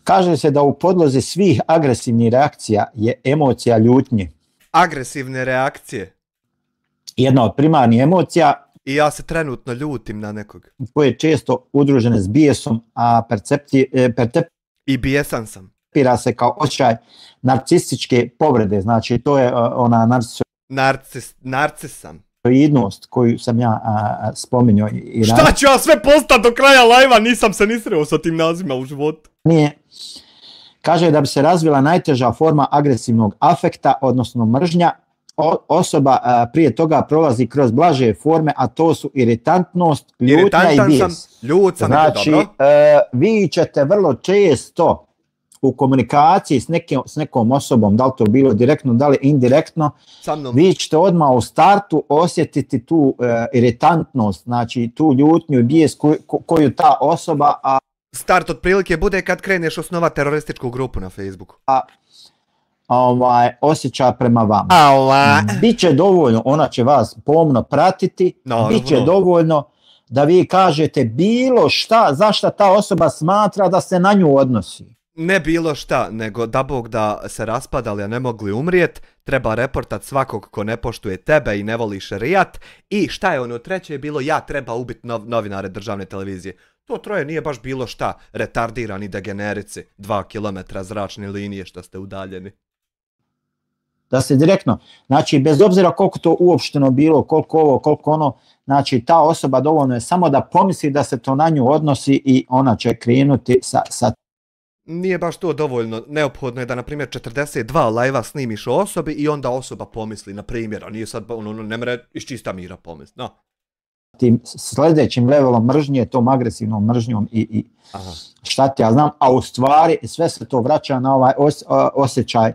Kaže se da u podlozi svih agresivnih reakcija je emocija ljutnje. Agresivne reakcije. Jedna od primarnih emocija I ja se trenutno ljutim na nekog. koje je često udružene s bijesom, a I bijesan sam. percepira se kao osjećaj narcističke povrede. Znači to je ona Narcisam. narcisoidnost koju sam ja spominjao i Šta ću ja sve postati do kraja live-a? Nisam se ni sreo sa tim nazivima u životu. ranije. Kaže da bi se razvila najteža forma agresivnog afekta, odnosno mržnja, osoba prije toga prolazi kroz blaže forme, a to su iritantnost, ljutnja i Iritantan bijes. sam, ljut sam, Znači, dobro. vi ćete vrlo često u komunikaciji s nekom osobom, da li to bilo direktno, da li indirektno, Sa mnom. vi ćete odmah u startu osjetiti tu iritantnost, znači tu ljutnju i bijes koju ta osoba Start otprilike bude kad kreneš osnovati terorističku grupu na Facebooku. osjeća prema vama. Aua. Biće dovoljno, ona će vas pomno pratiti, Naravno. biće dovoljno da vi kažete bilo šta, zašto ta osoba smatra da se na nju odnosi. Ne bilo šta, nego da Bog da se raspadali, a ne mogli umrijet, treba reportat svakog ko ne poštuje tebe i ne voli šerijat. I šta je ono treće bilo, ja treba ubiti novinare državne televizije. To troje nije baš bilo šta, retardirani degenerici, 2 kilometra zračne linije što ste udaljeni. Da se direktno, znači bez obzira koliko to uopšteno bilo, koliko ovo, koliko ono, znači ta osoba dovoljno je samo da pomisli da se to na nju odnosi i ona će krenuti sa Nije baš to dovoljno, neophodno je da na primjer 42 live-a snimiš o osobi i onda osoba pomisli, na primjer, a nije sad, ne mere iz čista mira pomisli, no. tim sljedećim levelom mržnje, tom agresivnom mržnjom i šta ti ja znam, a u stvari sve se to vraća na ovaj osjećaj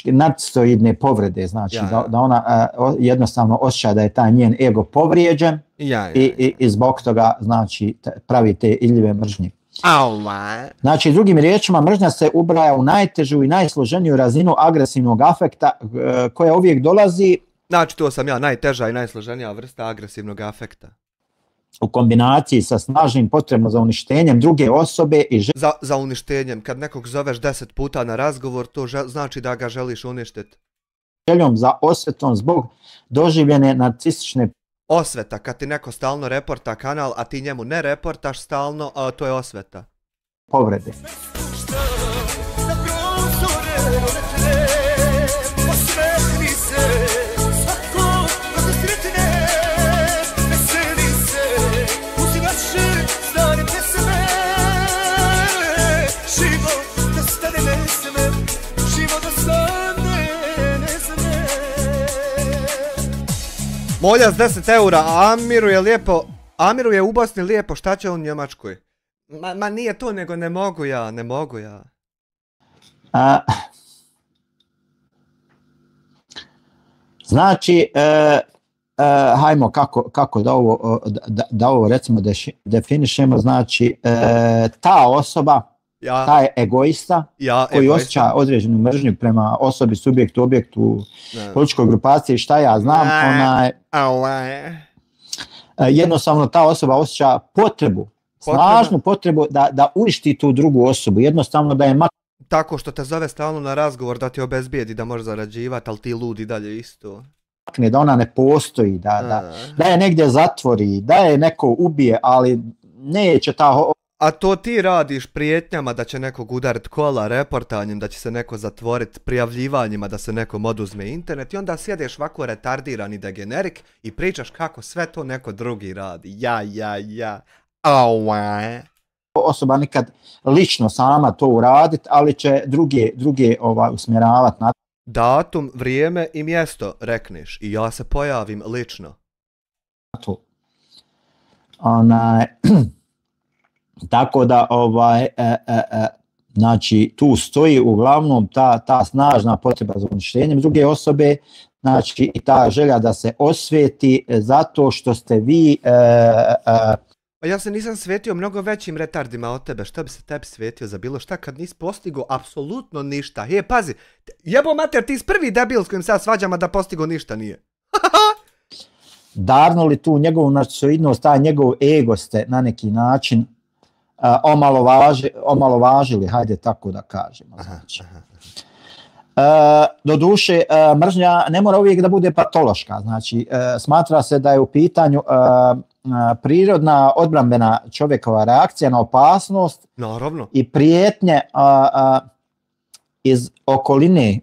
narcisoidne povrede, znači da ona jednostavno osjeća da je taj njen ego povrijeđen i zbog toga znači pravi te iljive mržnje. Znači, drugim riječima, mržnja se ubraja u najtežu i najsloženiju razinu agresivnog afekta koja uvijek dolazi. Znači, to sam ja, najteža i najsloženija vrsta agresivnog afekta. U kombinaciji sa snažnim potrebom za uništenjem druge osobe i za uništenjem. Kad nekog zoveš 10 puta na razgovor, to znači da ga želiš uništiti. Željom za osvetom zbog doživljene narcistične osveta, kad ti neko stalno reporta kanal, a ti njemu ne reportaš stalno, to je osveta. Povrede. Molja s 10 eura, a Amiru je lijepo, Amiru je u Bosni lijepo, šta će on u Njemačkoj? Ma nije to, nego ne mogu ja. Znači, hajmo kako da ovo recimo definišemo, znači ta osoba, taj egoista koji osjeća određenu mržnju prema osobi, subjektu, objektu, političkoj grupaciji, šta ja znam, jednostavno ta osoba osjeća snažnu potrebu da uništi tu drugu osobu, jednostavno da je tako što te zove stalno na razgovor da ti obezbijedi da možeš zarađivati, ali ti ludi dalje isto. Da ona ne postoji, da je negdje zatvori, da je neko ubije, ali neće ta... A to ti radiš prijetnjama da će nekog udarit kola, reportanjem, da će se neko zatvorit, prijavljivanjima da se nekom oduzme internet i onda sjedeš ovako retardirani degenerik i pričaš kako sve to neko drugi radi. Ja. Osoba nikad lično sama to uradit, ali će druge usmjeravati na datum, vrijeme i mjesto rekneš i ja se pojavim lično. Tako da znači tu stoji uglavnom ta snažna potreba za uništenjem druge osobe, znači i ta želja da se osvijeti zato što ste vi ja se nisam svetio mnogo većim retardima od tebe, što bi se tebi svetio za bilo šta kad nisi postigo apsolutno ništa. Pazi, jebo mater, ti si prvi debil s kojim se ja svađam, a da postigo ništa nije. darnuli tu njegovu narcisoidnost, taj njegov ego ste na neki način omalovažili, hajde tako da kažemo. Znači. Doduše, mržnja ne mora uvijek da bude patološka, znači smatra se da je u pitanju prirodna odbrambena čovjekova reakcija na opasnost. Naravno. I prijetnje iz okoline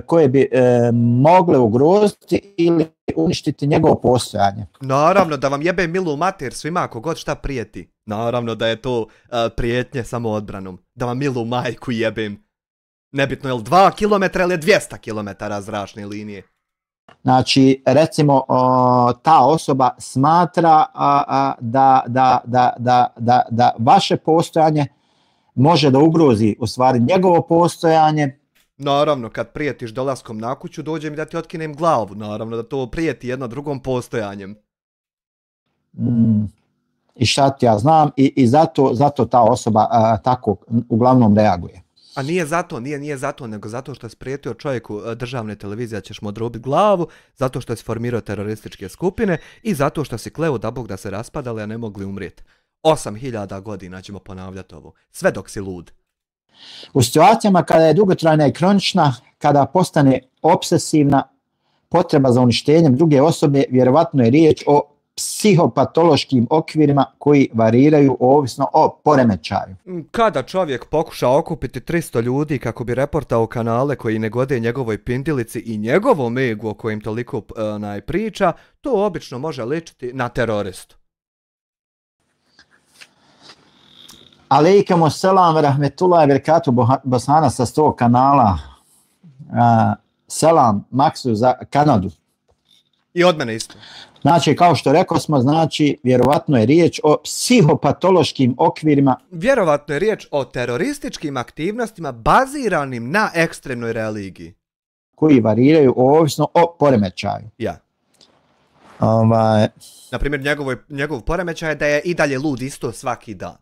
koje bi mogle ugroziti ili uništiti njegovo postojanje. Naravno, da vam jebe milu mater svima ako god šta prijeti. Naravno da je to prijetnje samo odbranom. Da vam milu majku jebem. Nebitno je li 2 km ili 200 km zračne linije. Znači, recimo, ta osoba smatra da vaše postojanje može da ugrozi u stvari njegovo postojanje. Naravno, kad prijetiš dolaskom na kuću, dođe mi da ti otkinem glavu. Naravno da to prijeti jedno drugom postojanjem. I šta ti ja znam, i zato ta osoba tako uglavnom reaguje. A nije zato, nije zato, nego zato što si prijetio čovjeku državne televizije da ćeš mu odrubiti glavu, zato što si formirao terorističke skupine i zato što si kleo da Bog da se raspadali, a ne mogli umrijeti. 8000 godina ćemo ponavljati ovo, sve dok si lud. U situacijama kada je dugotrajna i kronična, kada postane obsesivna potreba za uništenjem druge osobe, vjerovatno je riječ o psihopatološkim okvirima koji variraju ovisno o poremećaju. Kada čovjek pokuša okupiti 300 ljudi kako bi reportao kanale koji ne gode njegovoj pindilici i njegovom egu o kojim toliko priča, to obično može ličiti na teroristu. Alejkemo selam rahmetullahi verekatu Bosana sa 100 kanala. Selam Maksu za Kanadu. I od mene isto. Znači, kao što rekao smo, znači, vjerovatno je riječ o psihopatološkim okvirima. Vjerovatno je riječ o terorističkim aktivnostima baziranim na ekstremnoj religiji. Koji variraju ovisno o poremećaju. Ja. Naprimjer, njegov poremećaj je da je i dalje lud isto svaki dan.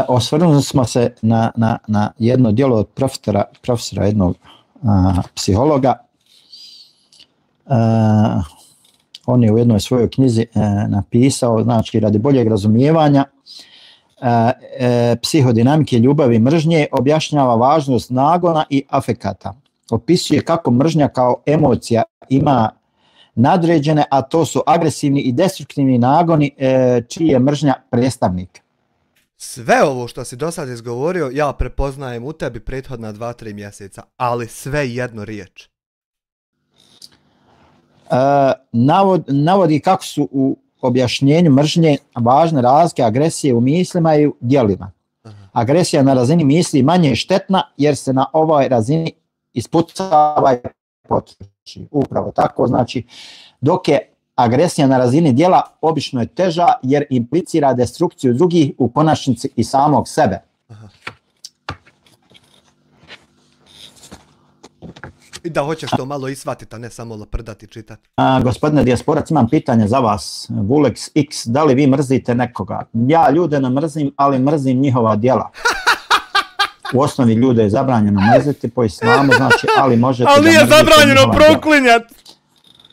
Osvrnuli smo se na jedno djelo od profesora jednog psihologa. On je u jednoj svojoj knjizi napisao, znači radi boljeg razumijevanja psihodinamike ljubavi i mržnje, objašnjava važnost nagona i afekata. Opisuje kako mržnja kao emocija ima nadređene, a to su agresivni i destruktivni nagoni čiji je mržnja predstavnik. Sve ovo što si do sad izgovorio, ja prepoznajem u tebi prethodna 2-3 mjeseca, ali sve jedno riječ. Navodi kako su u objašnjenju mržnje važne razlike agresije u mislima i u djelima. Agresija na razini misli manje je štetna jer se na ovoj razini ispucava i potroši. Upravo tako, znači, dok je agresija na razini djela obično je teža jer implicira destrukciju drugih, u konačnici i samog sebe. I da hoćeš to malo isvatiti, a ne samo laprdati i čitati. Gospodine dijasporac, imam pitanje za vas. Vulex X, da li vi mrzite nekoga? Ja ljude ne mrzim, ali mrzim njihova djela. U osnovi ljude je zabranjeno mrziti po islamu, znači, ali možete ali nije zabranjeno proklinjati.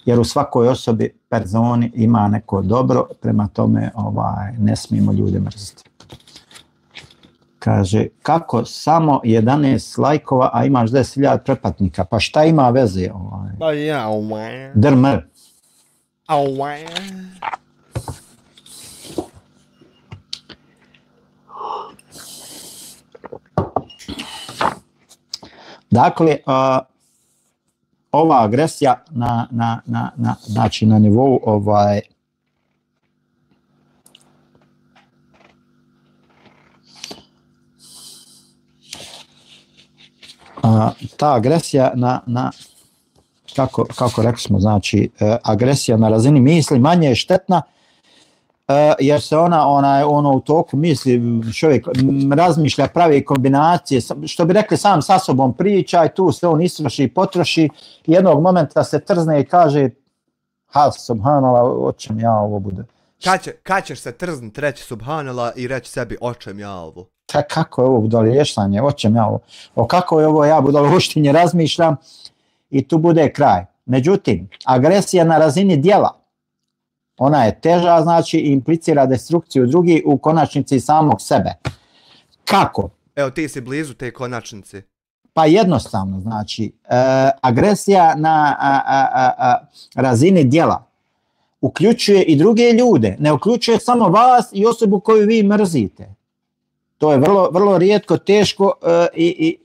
Jer u svakoj osobi, personi ima neko dobro, prema tome ne smijemo ljude mrziti. Kaže, kako samo 11 lajkova, a imaš 10.000 pretplatnika, pa šta ima veze? Drmr. Dakle, ova agresija znači na nivou ta agresija kako rekli smo, znači agresija na razini misli manje je štetna jer se ona u toku misli, čovjek razmišlja, pravi kombinacije, što bi rekli sam sa sobom priča i tu se on istroši i potroši, jednog momenta se trzne i kaže subhanallah, očem ja ovo bude. Kad ćeš se trznut reći subhanallah i reći sebi očem ja ovo? Kako je ovo budalještanje, očem ja ovo? O kako je ovo ja budaloštinje razmišljam i tu bude kraj. Međutim, agresija na razini djela, ona je teža, znači implicira destrukciju drugih, u konačnici samog sebe. Kako? Evo ti si blizu te konačnice. Pa jednostavno, znači, agresija na razini djela uključuje i druge ljude, ne uključuje samo vas i osobu koju vi mrzite. To je vrlo, vrlo rijetko, teško i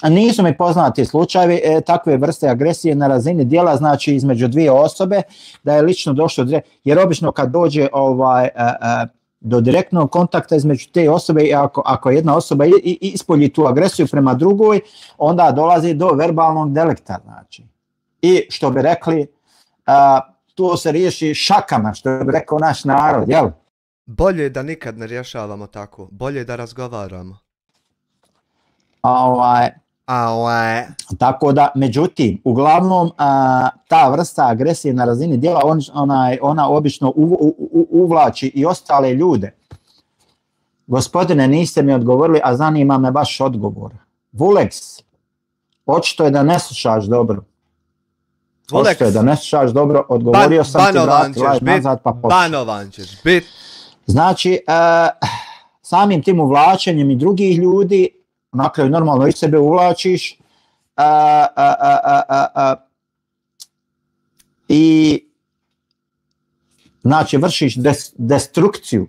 nisu mi poznati slučajevi takve vrste agresije na razini djela, znači između dvije osobe, da je lično došlo, jer obično kad dođe do direktnog kontakta između te osobe i ako jedna osoba ispolji tu agresiju prema drugoj, onda dolazi do verbalnog delikta, znači. I što bi rekli, to se riješi šakama, što bi rekao naš narod, jel? Bolje je da nikad ne rješavamo tako, bolje je da razgovaramo. Tako da, međutim, uglavnom ta vrsta agresije na razini djela, ona obično uvlači i ostale ljude. Gospodine, niste mi odgovorili, a zanima me baš odgovor. Vuleks, očito je da ne slušaš dobro. Očito je da ne slušaš dobro, odgovorio sam ti vrati live nazad pa početi. Banovan ćeš bit. Znači, samim tim uvlačenjem i drugih ljudi, na kraju normalno i sebe uvlačiš i znači vršiš destrukciju.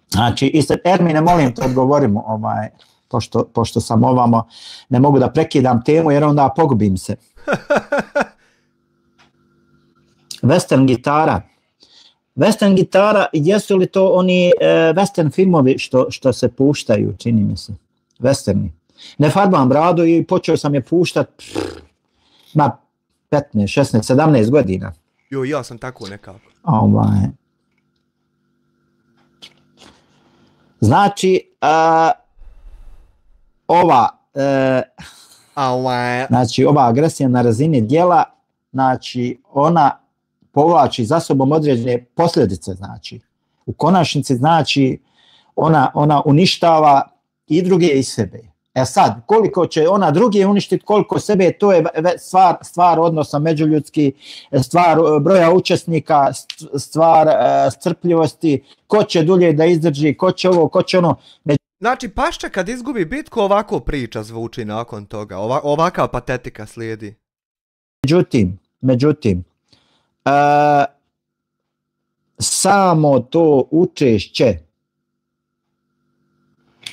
Znači, Ermine, molim te odgovorimo, pošto sam ovamo, ne mogu da prekidam temu jer onda pogubim se. Western gitara. Western gitara, jesu li to oni western filmovi što se puštaju, čini mi se. Westerni. Ne farbam bradu i počeo sam je puštat na 15, 16, 17 godina. Jo, ja sam tako nekako. Znači, ova agresija na razini djela, znači ona povlači za sobom određene posljedice, znači. U konačnici, znači, ona uništava i druge i sebe. Sad, koliko će ona druge uništiti, koliko sebe, to je stvar odnosa međuljudski, stvar broja učesnika, stvar strpljivosti, ko će dulje da izdrži, ko će ovo, ko će ono. Znači, Pašča kad izgubi bitku, ovako priča zvuči nakon toga, ovaka patetika slijedi. Međutim, samo to učešće.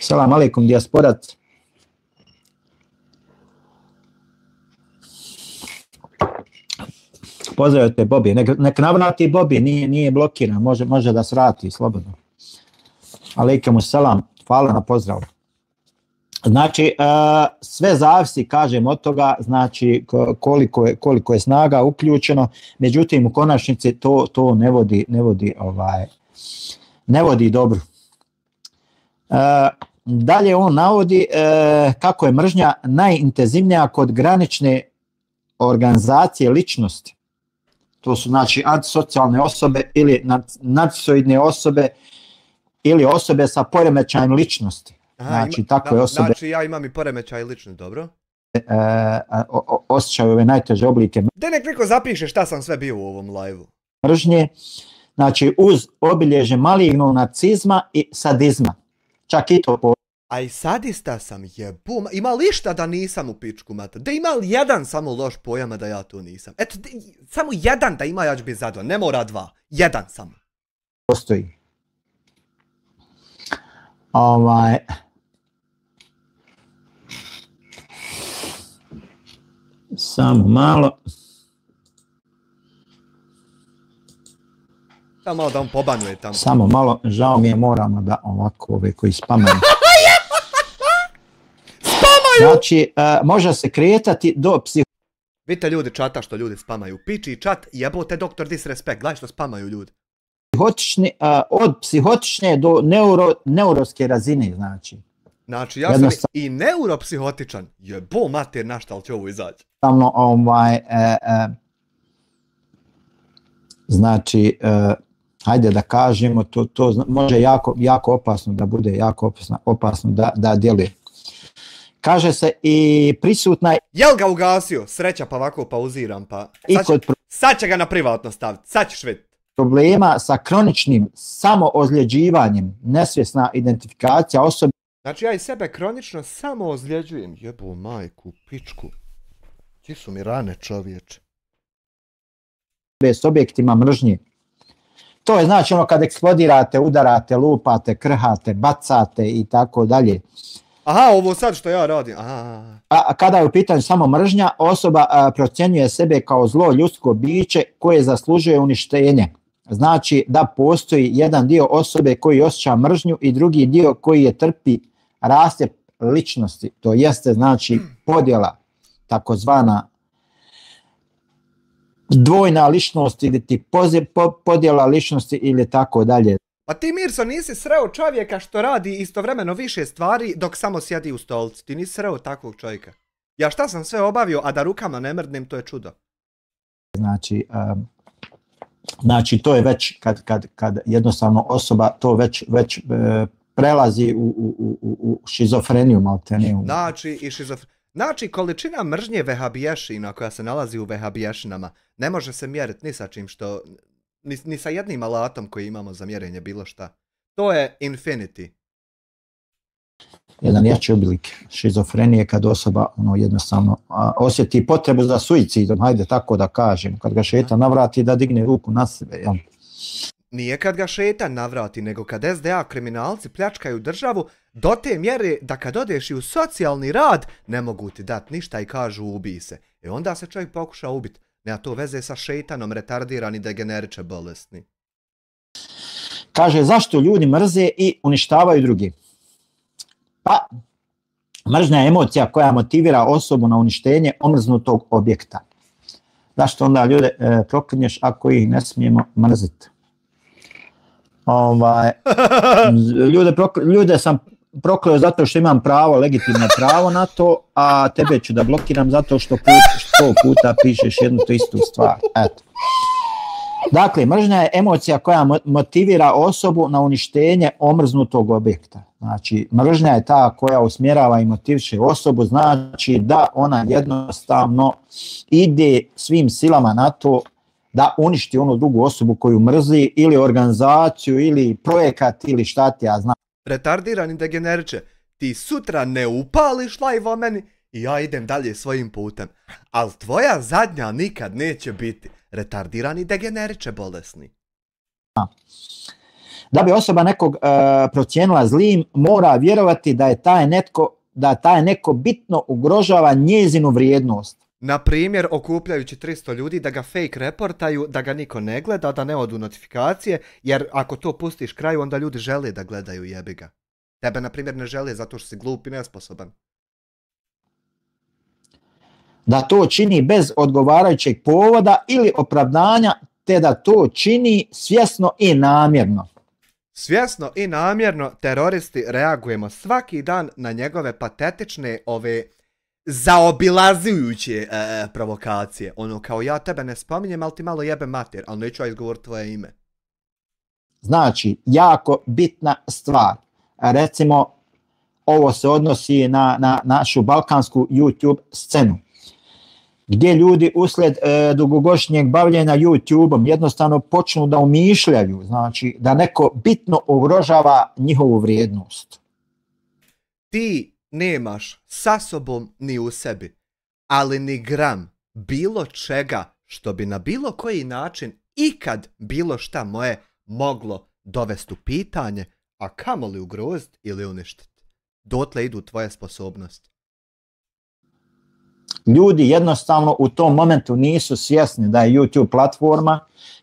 Salam alaikum, dijasporac. Pozdravite Bobi. Nek navrati Bobi, nije blokiran, može da svrati slobodno. Alaikum salam, hvala na pozdravu. Znači, sve zavisi, kažem, od toga, znači koliko je snaga uključeno, međutim u konačnici to ne vodi dobro. Dalje on navodi kako je mržnja najintenzivnija kod granične organizacije ličnosti. To su znači antisocijalne osobe ili narcisoidne osobe ili osobe sa poremećajem ličnosti. Znači, takve osobe... Znači, ja imam i poremećaj ličnosti, dobro? Osjećaju ove najteže oblike. Da nek neko zapiše šta sam sve bio u ovom live-u. Mržnje, znači uz obilježje malignog narcizma i sadizma. Čak i to... A i sadista sam, jebum, ima li šta da nisam u pičku mater? Da ima li jedan samo loš pojama da ja to nisam? Eto, samo jedan da ima, ja ću biti zadovoljan, ne mora dva, jedan samo. Postoji. Samo malo. Samo malo da on pobanuje tamo. Samo malo, žao mi je, moramo da ovako ove koji spamaju. Spamaju! Znači, može se kretati do Vidite ljudi čata što ljudi spamaju. Piči čat, jebote doktor disrespekt, gledaj što spamaju ljudi. od psihotične do neuroske razine, znači. Znači, ja sam i neuropsihotičan. Jebo mater, na šta li će ovo izaći? Znači, hajde da kažemo, to može jako opasno da bude, jako opasno da djeluje. Kaže se i prisutna je... Jel ga ugasio? Sreća, pa ovako pauziram, pa... Sad će ga na privatno staviti, sad ćeš vidjeti. Problema sa kroničnim samoozljeđivanjem, nesvjesna identifikacija osobe. Znači ja i sebe kronično samoozljeđujem. Jebo majku, pičku. Ti su mi rane, čovječe. S objektima mržnje. To je znači ono kad eksplodirate, udarate, lupate, krhate, bacate i tako dalje. Aha, ovo sad što ja radim. A kada je u pitanju samo mržnja, osoba procjenjuje sebe kao zlo ljudsko biće koje zaslužuje uništenje. Znači da postoji jedan dio osobe koji osjeća mržnju i drugi dio koji je trpi rascjep ličnosti. To jeste znači podjela, takozvana dvojna ličnost ili ti podjela ličnosti ili tako dalje. Pa ti, Mirso, nisi sreo čovjeka što radi istovremeno više stvari dok samo sjedi u stolici. Ti nisi sreo takvog čovjeka. Ja šta sam sve obavio, a da rukama ne mrdnem, to je čudo. Znači to je već kad jednostavno osoba to već prelazi u šizofreniju maltene. Znači količina mržnje vehabiješina koja se nalazi u vehabiješinama ne može se mjeriti ni sa čim što... Ni sa jednim alatom koji imamo za mjerenje bilo šta. To je infinity. Jedan jači oblik šizofrenije kad osoba jednostavno osjeti potrebu za suicidom, hajde tako da kažem, kad ga šetan navrati da digne ruku na sebe. Ja. Nije kad ga šetan navrati, nego kad SDA kriminalci pljačkaju državu do te mjere da kad odeš i u socijalni rad ne mogu ti dati ništa i kažu ubij se. Onda se čovjek pokuša ubiti. Nema to veze sa šeitanom, retardirani, degeneriče, bolesni. Kaže, zašto ljudi mrze i uništavaju drugi? Pa, mržnja je emocija koja motivira osobu na uništenje omrznutog objekta. Zašto onda ljude proklinješ ako ih ne smijemo mrziti? Ljude sam prokleo zato što imam pravo, legitimno pravo na to, a tebe ću da blokiram zato što 100 puta pišeš jednu tu istu stvar. Eto. Dakle, mržnja je emocija koja motivira osobu na uništenje omrznutog objekta. Znači, mržnja je ta koja usmjerava i motiviše osobu, znači da ona jednostavno ide svim silama na to da uništi onu drugu osobu koju mrzi ili organizaciju ili projekat ili šta ti ja znam. Retardirani degeneriče, ti sutra ne upališ live o meni i ja idem dalje svojim putem. Ali tvoja zadnja nikad neće biti retardirani degeneriče bolesni. Da bi osoba nekog procijenila zlim, mora vjerovati da taj neko bitno ugrožava njezinu vrijednost. Na primjer, okupljajući 300 ljudi da ga fake reportaju, da ga niko ne gleda, da ne odu notifikacije, jer ako to pustiš kraju, onda ljudi žele da gledaju, jebi ga. Tebe, na primjer, ne žele zato što si glup i nesposoban. Da to čini bez odgovarajućeg povoda ili opravdanja, te da to čini svjesno i namjerno. Svjesno i namjerno teroristi reagujemo svaki dan na njegove patetične zaobilazujuće provokacije. Ono kao ja tebe ne spominjem, ali ti malo jebe mater, ali neću ja izgovoriti tvoje ime. Znači, jako bitna stvar. Recimo, ovo se odnosi na našu balkansku YouTube scenu, gdje ljudi uslijed dugogodišnjeg bavljenja YouTube-om jednostavno počnu da umišljaju, znači da neko bitno ugrožava njihovu vrijednost. Ti nemaš sa sobom ni u sebi, ali ni gram bilo čega što bi na bilo koji način ikad bilo šta moje moglo dovesti u pitanje, a kamoli ugroziti ili uništiti. Dotle idu tvoje sposobnosti. Ljudi jednostavno u tom momentu nisu svjesni da je YouTube platforma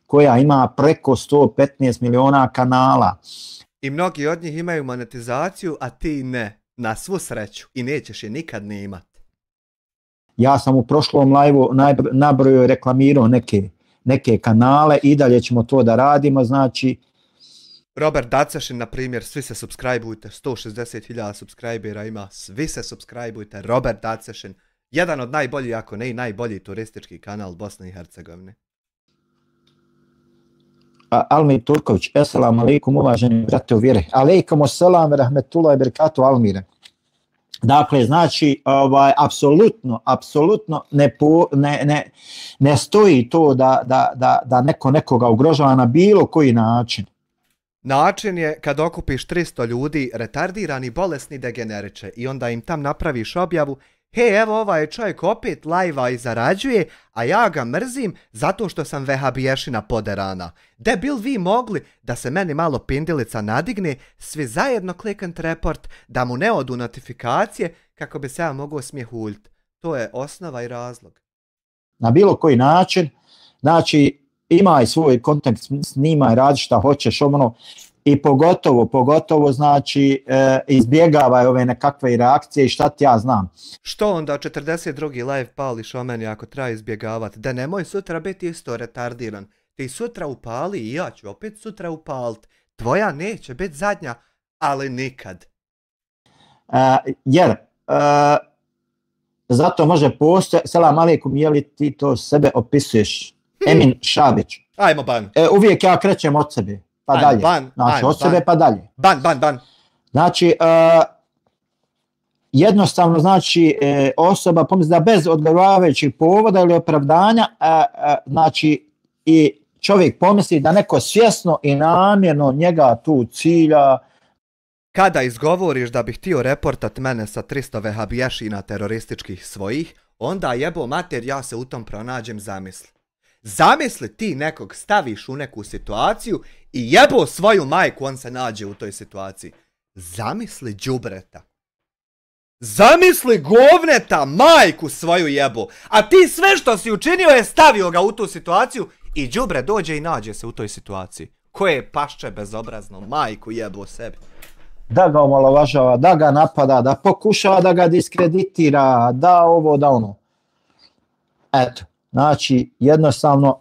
koja ima preko 115 miliona kanala. I mnogi od njih imaju monetizaciju, a ti ne. Na svu sreću. I nećeš je nikad ne imati. Ja sam u prošlom live-u nabrojio i reklamirao neke neke kanale i dalje ćemo to da radimo, znači. Robert Dacešin, na primjer, svi se subscribeujte, 160.000 subscribera ima, svi se subscribeujte, Robert Dacešin, jedan od najboljih, ako ne i najbolji turistički kanal Bosne i Hercegovine. Almir Turković, assalamu alaikum, uvaženi brate u vjeri. Alaikum assalam, rahmetullahi barakatu, Almire. Dakle, znači, apsolutno ne stoji to da neko nekoga ugrožava na bilo koji način. Način je kad okupiš 300 ljudi, retardirani, bolesni degeneriče i onda im tam napraviš objavu: hej, evo ovaj čovjek opet lajva i zarađuje, a ja ga mrzim zato što sam vehabiješina poderana. De bil vi mogli da se meni malo pindilica nadigne, svi zajedno klikant report, da mu ne odu notifikacije kako bi se ja mogao smijehuljiti. To je osnova i razlog. Na bilo koji način, znači imaj svoj kontakt, snimaj, radi šta hoćeš, i pogotovo znači izbjegavaj ove nekakve reakcije i šta ti ja znam. Što onda 42. live pališ o meni ako treba izbjegavati? Da nemoj sutra biti isto retardiran. Ti sutra upali i ja ću opet sutra upalit. Tvoja neće biti zadnja, ali nikad. Zato može postojati, selam alejkum, je li ti to sebe opisuješ? Emin Šabić. Ajmo ban. Uvijek ja krećem od sebe, pa ajmo, dalje. Ban, znači ajmo, od sebe pa dalje. Ban. Znači, jednostavno, znači, osoba pomisli da bez odgovarajućih povoda ili opravdanja, znači, i čovjek pomisli da neko svjesno i namjerno njega tu cilja. Kada izgovoriš da bih htio reportat mene sa 300 vehabiješina terorističkih svojih, onda jebo mater, ja se u tom pronađem, zamisli. Zamisli ti nekog staviš u neku situaciju i jebo svoju majku, on se nađe u toj situaciji. Zamisli đubreta. Zamisli govneta, majku svoju jebo. A ti sve što si učinio je stavio ga u tu situaciju i đubre dođe i nađe se u toj situaciji. Koje pašče bezobrazno, majku jebo sebi. Da ga omalovažava, da ga napada, da pokušava da ga diskreditira, da ovo, da ono. Eto, znači jednostavno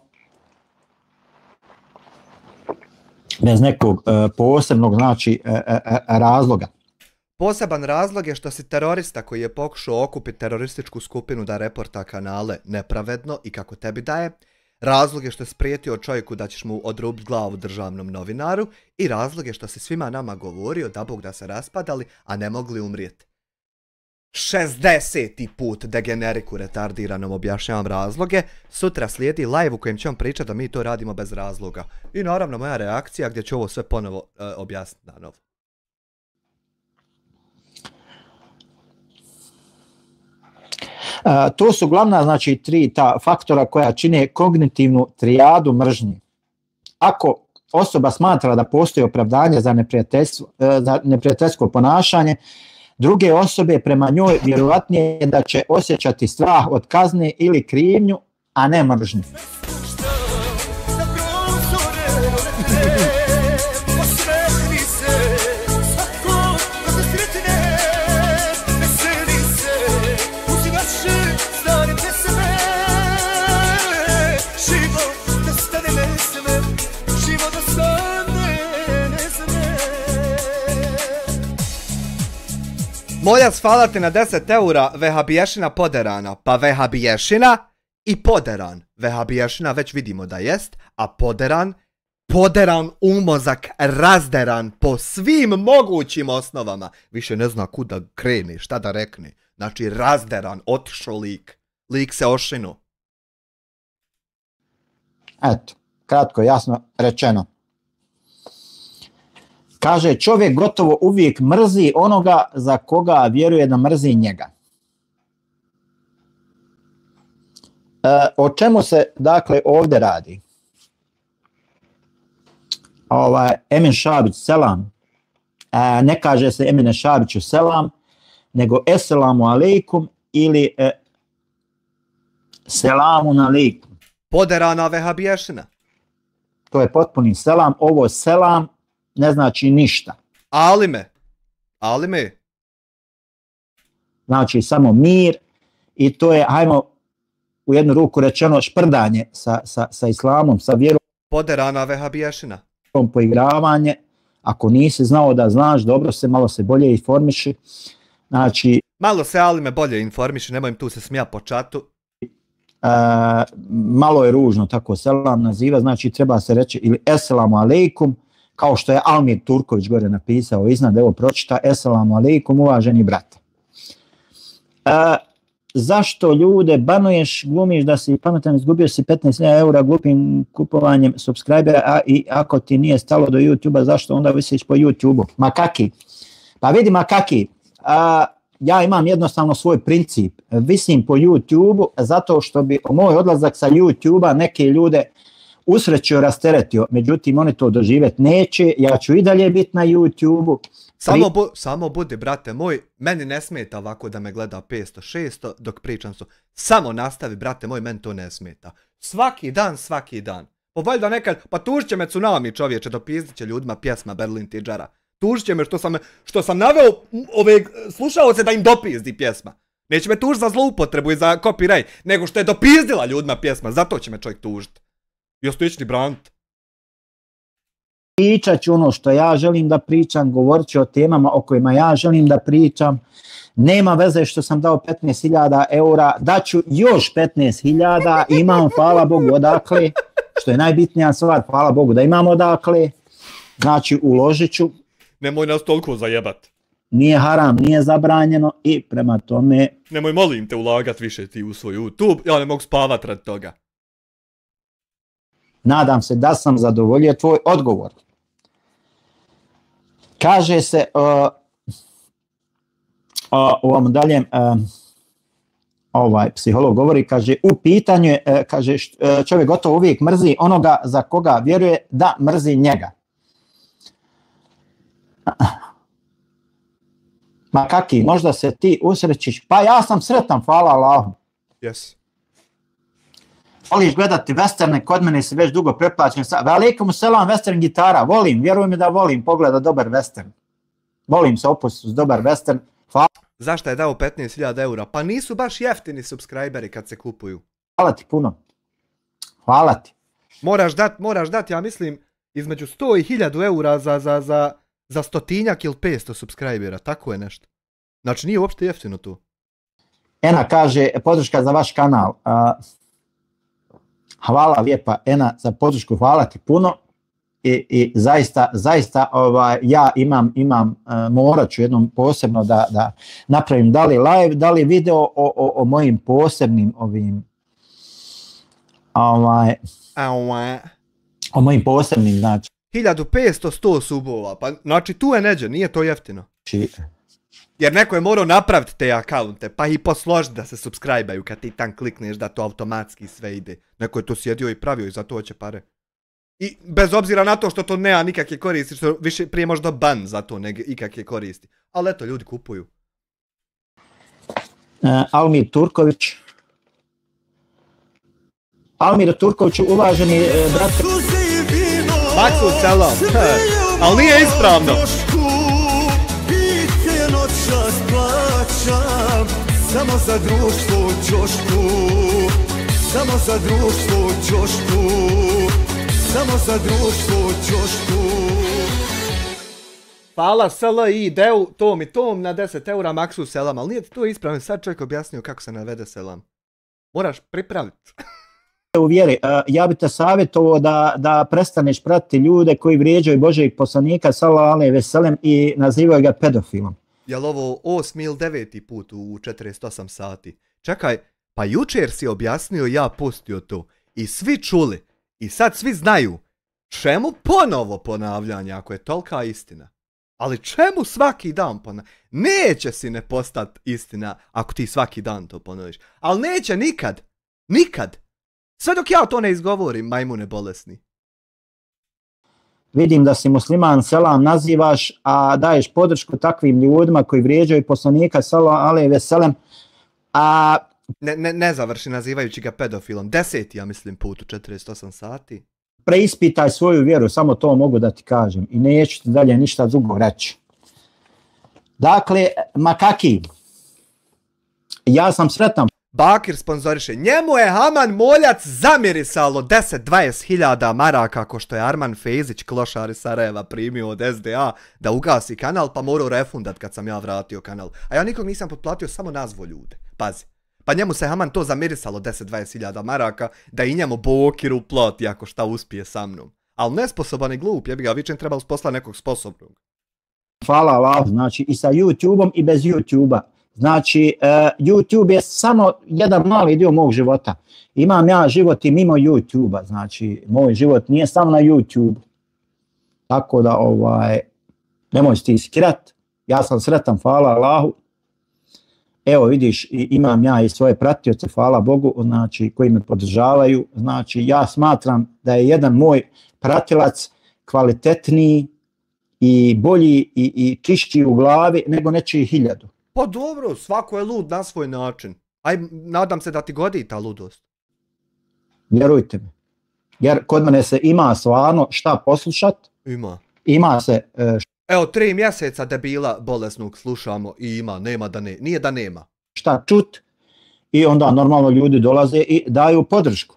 bez nekog posebnog, znači, razloga. Poseban razlog je što si terorista koji je pokušao okupiti terorističku skupinu da reporta kanale nepravedno i kako tebi daje. Razlog je što si prijetio čovjeku da ćeš mu odrubiti glavu državnom novinaru i razlog je što si svima nama govorio da Bog da se raspadali, a ne mogli umrijeti. 60. put degeneriku retardiranom objašnjavam razloge, sutra slijedi live u kojem ću vam pričati da mi to radimo bez razloga. I naravno moja reakcija gdje ću ovo sve ponovo objasniti na novo. To su glavna, znači, 3 ta faktora koja čine kognitivnu trijadu mržnje. Ako osoba smatra da postoji opravdanje za neprijateljsko ponašanje, druge osobe prema njoj vjerovatnije je da će osjećati strah od kazne ili krivnju, a ne mržnju. Moljac, hvala ti na 10 eura, vehabiješina poderana. Pa vehabiješina i poderan. Vehabiješina već vidimo da jest, a poderan umozak, razderan po svim mogućim osnovama. Više ne zna kuda krene, šta da rekne. Znači razderan, otišao lik. Lik se ošinu. Eto, kratko, jasno rečeno. Kaže, čovjek gotovo uvijek mrzi onoga za koga vjeruje da mrzi njega. O čemu se, dakle, ovdje radi? Emin Šabić, selam. Ne kaže se Emine Šabiću selam, nego eselamu alejkum ili selamun alejkum. Poderana vehabiješina. To je potpuni selam. Ovo selam ne znači ništa. Alime. Znači samo mir i to je, hajmo u jednu ruku rečeno šprdanje sa islamom, sa vjerom. Poderana vehabiješina. Poigravanje, ako nisi znao da znaš, dobro se, malo se bolje informiši. Znači, malo se Alime bolje informiši, nemoj im tu se smija po čatu. Malo je ružno tako selam naziva, znači treba se reći ili eselamu alejkum, kao što je Almir Turković gore napisao iznad, evo pročita, eselamu alejkum, uvaženi brate. Zašto ljude banuješ, glumiš da si pametan, izgubio si 15.000 eura glupim kupovanjem subscribera, i ako ti nije stalo do YouTube-a, zašto onda visiš po YouTube-u? Makaki. Pa vidi makaki, ja imam jednostavno svoj princip. Visim po YouTube-u zato što bi moj odlazak sa YouTube-a neke ljude usrećio, rasteretio. Međutim, oni to doživjeti neće. Ja ću i dalje biti na YouTube-u. Samo budi, brate moj, meni ne smeta ovako da me gleda 500-600 dok pričam su. Samo nastavi, brate moj, meni to ne smeta. Svaki dan. Pa valjda nekad, pa tužit će me tsunami, čovječe, dopizdit će ljudima pjesma Berlin Tidžara. Tužit će me što sam naveo ove slušaoce da im dopizdi pjesma. Neće me tužiti za zloupotrebu i za copyright, nego što je dopizdila ljudima pjesma, zato će me čovjek tužiti. I ostojični brant. Pričat ću ono što ja želim da pričam, govorit ću o temama o kojima ja želim da pričam. Nema veze što sam dao 15.000 eura, daću još 15.000, imam, hvala Bogu, odakle, što je najbitnija stvar, hvala Bogu da imam odakle, znači uložit ću. Nemoj nas toliko zajebat. Nije haram, nije zabranjeno i prema tome... Nemoj, molim te, ulagat više ti u svoj YouTube, ja ne mogu spavat radi toga. Nadam se da sam zadovoljio tvoj odgovor. Kaže se u ovom daljem psiholog govori, kaže, u pitanju je, kaže, čovjek gotovo uvijek mrzi onoga za koga vjeruje da mrzi njega. Ma kaki, možda se ti usrećiš, pa ja sam sretan, hvala Allahu. Yes. Voliš gledati westerne, kod mene si već dugo preplaćen. Velikom selam, western gitara, volim, vjeruj mi da volim pogleda dobar western. Volim se opus uz dobar western. Zašto je dao 15.000 eura? Pa nisu baš jeftini subscriberi kad se kupuju. Hvala ti puno. Hvala ti. Moraš dati, ja mislim, između 100 i 1000 eura za 100 ili 500 subscribera, tako je nešto. Znači nije uopšte jeftino tu. Ena kaže, podrška za vaš kanal. Hvala lijepa Ena za podršku, hvala ti puno i zaista ja imam morat ću jednom posebno da napravim da li live, da li video o mojim posebnim o mojim posebnim, znači 1500 subova, pa znači tu je neđe, nije to jeftino. Jer neko je morao napraviti te akaunte, pa i posložiti da se subscribe-aju kad ti tam klikneš da to automatski sve ide. Neko je to sjedio i pravio i za to hoće pare. I bez obzira na to što to nema nikakve koristi, što više prije možda ban za to nego ikakve koristi. Ali eto, ljudi kupuju. Almir Turković. Almir Turković, uvaženi brate. Maksu selam. Ali nije ispravno. Samo za društvo ćošku, samo za društvo ćošku, samo za društvo ćošku. Hvala SLI Deu, Tom i Tom na 10 eura Maksu selam, ali nije to ispravno, sad čovjek objasnio kako se navede selam. Moraš pripraviti. U vjeri, ja bi te savjetovao da prestaneš pratiti ljude koji vrijeđaju Božijeg poslanika sallallahu alejhi ve sellem i nazivaju ga pedofilom. Jel ovo 8. ili 9. put u 48 sati? Čekaj, pa jučer si objasnio, ja pustio to. I svi čuli. I sad svi znaju. Čemu ponovo ponavljanje ako je tolika istina? Ali čemu svaki dan ponavljanje? Neće si ne postati istina ako ti svaki dan to ponoviš. Ali neće nikad. Nikad. Sve dok ja to ne izgovorim, majmune bolesni. Vidim da si musliman, selam nazivaš, a daješ podršku takvim ljudima koji vrijeđaju poslanika sallallahu alejhi ve sellem. Ne završi nazivajući ga pedofilom. 10. ja mislim put u 48 sati. Preispitaj svoju vjeru, samo to mogu da ti kažem. I neću ti dalje ništa drugo reći. Dakle, makaki, ja sam sretan. Bakir sponzoriše. Njemu je Haman Moljac zamirisalo 10-20 hiljada maraka ko što je Arman Fezić, klošar iz Sarajeva, primio od SDA da ugasi kanal, pa morao refundat kad sam ja vratio kanal. A ja nikog nisam potplatio, samo nazvo ljude. Pazi. Pa njemu se Haman to zamirisalo 10-20 hiljada maraka da i njemu Bokiru plati ako šta uspije sa mnom. Ali nesposoban i glup, jebi ga, Vičin treba usposlati nekog sposobnog. Hvala Allah, znači i sa YouTube-om i bez YouTube-a. Znači, YouTube je samo jedan mali dio mog života. Imam ja život i mimo YouTube-a, znači, moj život nije samo na YouTube. Tako da, nemoj ti skirat, ja sam sretan, hvala Allahu. Evo vidiš, imam ja i svoje pratioce, hvala Bogu, znači, koji me podržavaju. Znači, ja smatram da je jedan moj pratilac kvalitetniji i bolji i čišći u glavi nego nečiji 1000. Pa dobro, svako je lud na svoj način. Aj, nadam se da ti godi ta ludost. Vjerujte mi. Jer kod mene se ima stvarno šta poslušat. Ima. Ima se... Evo, 3 mjeseca debila bolesnog slušamo i ima, nema da ne. Nije da nema. Šta čut i onda normalno ljudi dolaze i daju podršku.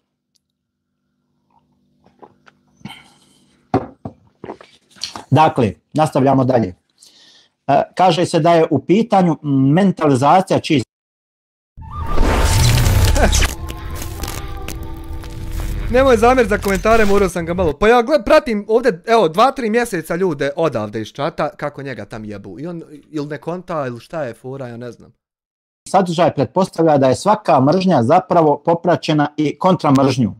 Dakle, nastavljamo dalje. Kaže se da je u pitanju mentalizacija čista. Nemoj zamjer za komentare, morao sam ga malo. Pa ja pratim ovdje, evo, 2-3 mjeseca ljude odavde iz čata, kako njega tam jebu. I on ili ne konta, ili šta je fora, ja ne znam. Sadržaj pretpostavlja da je svaka mržnja zapravo popraćena i kontramržnju.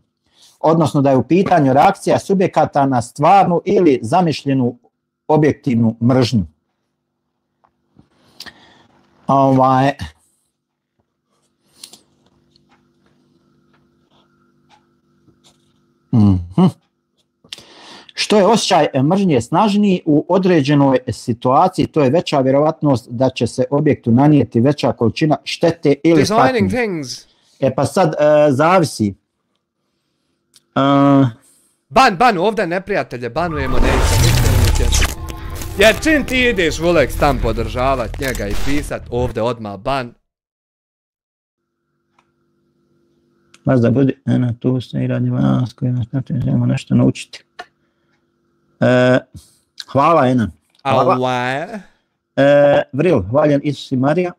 Odnosno da je u pitanju reakcija subjekata na stvarnu ili zamišljenu objektivnu mržnju. Što je osjećaj mržnje snažniji u određenoj situaciji, to je veća vjerovatnost da će se objektu nanijeti veća količina štete ili patnje. Pa sad zavisi. Ban, ovdje neprijatelje, banujemo, nećemo. Jer čim ti ideš Vulex tam podržavat njega i pisat, ovdje odmah ban. Vas da budi, tu se i radi vas koji nas želimo nešto naučiti. Hvala Ena. Vril, hvaljen Isus i Marija.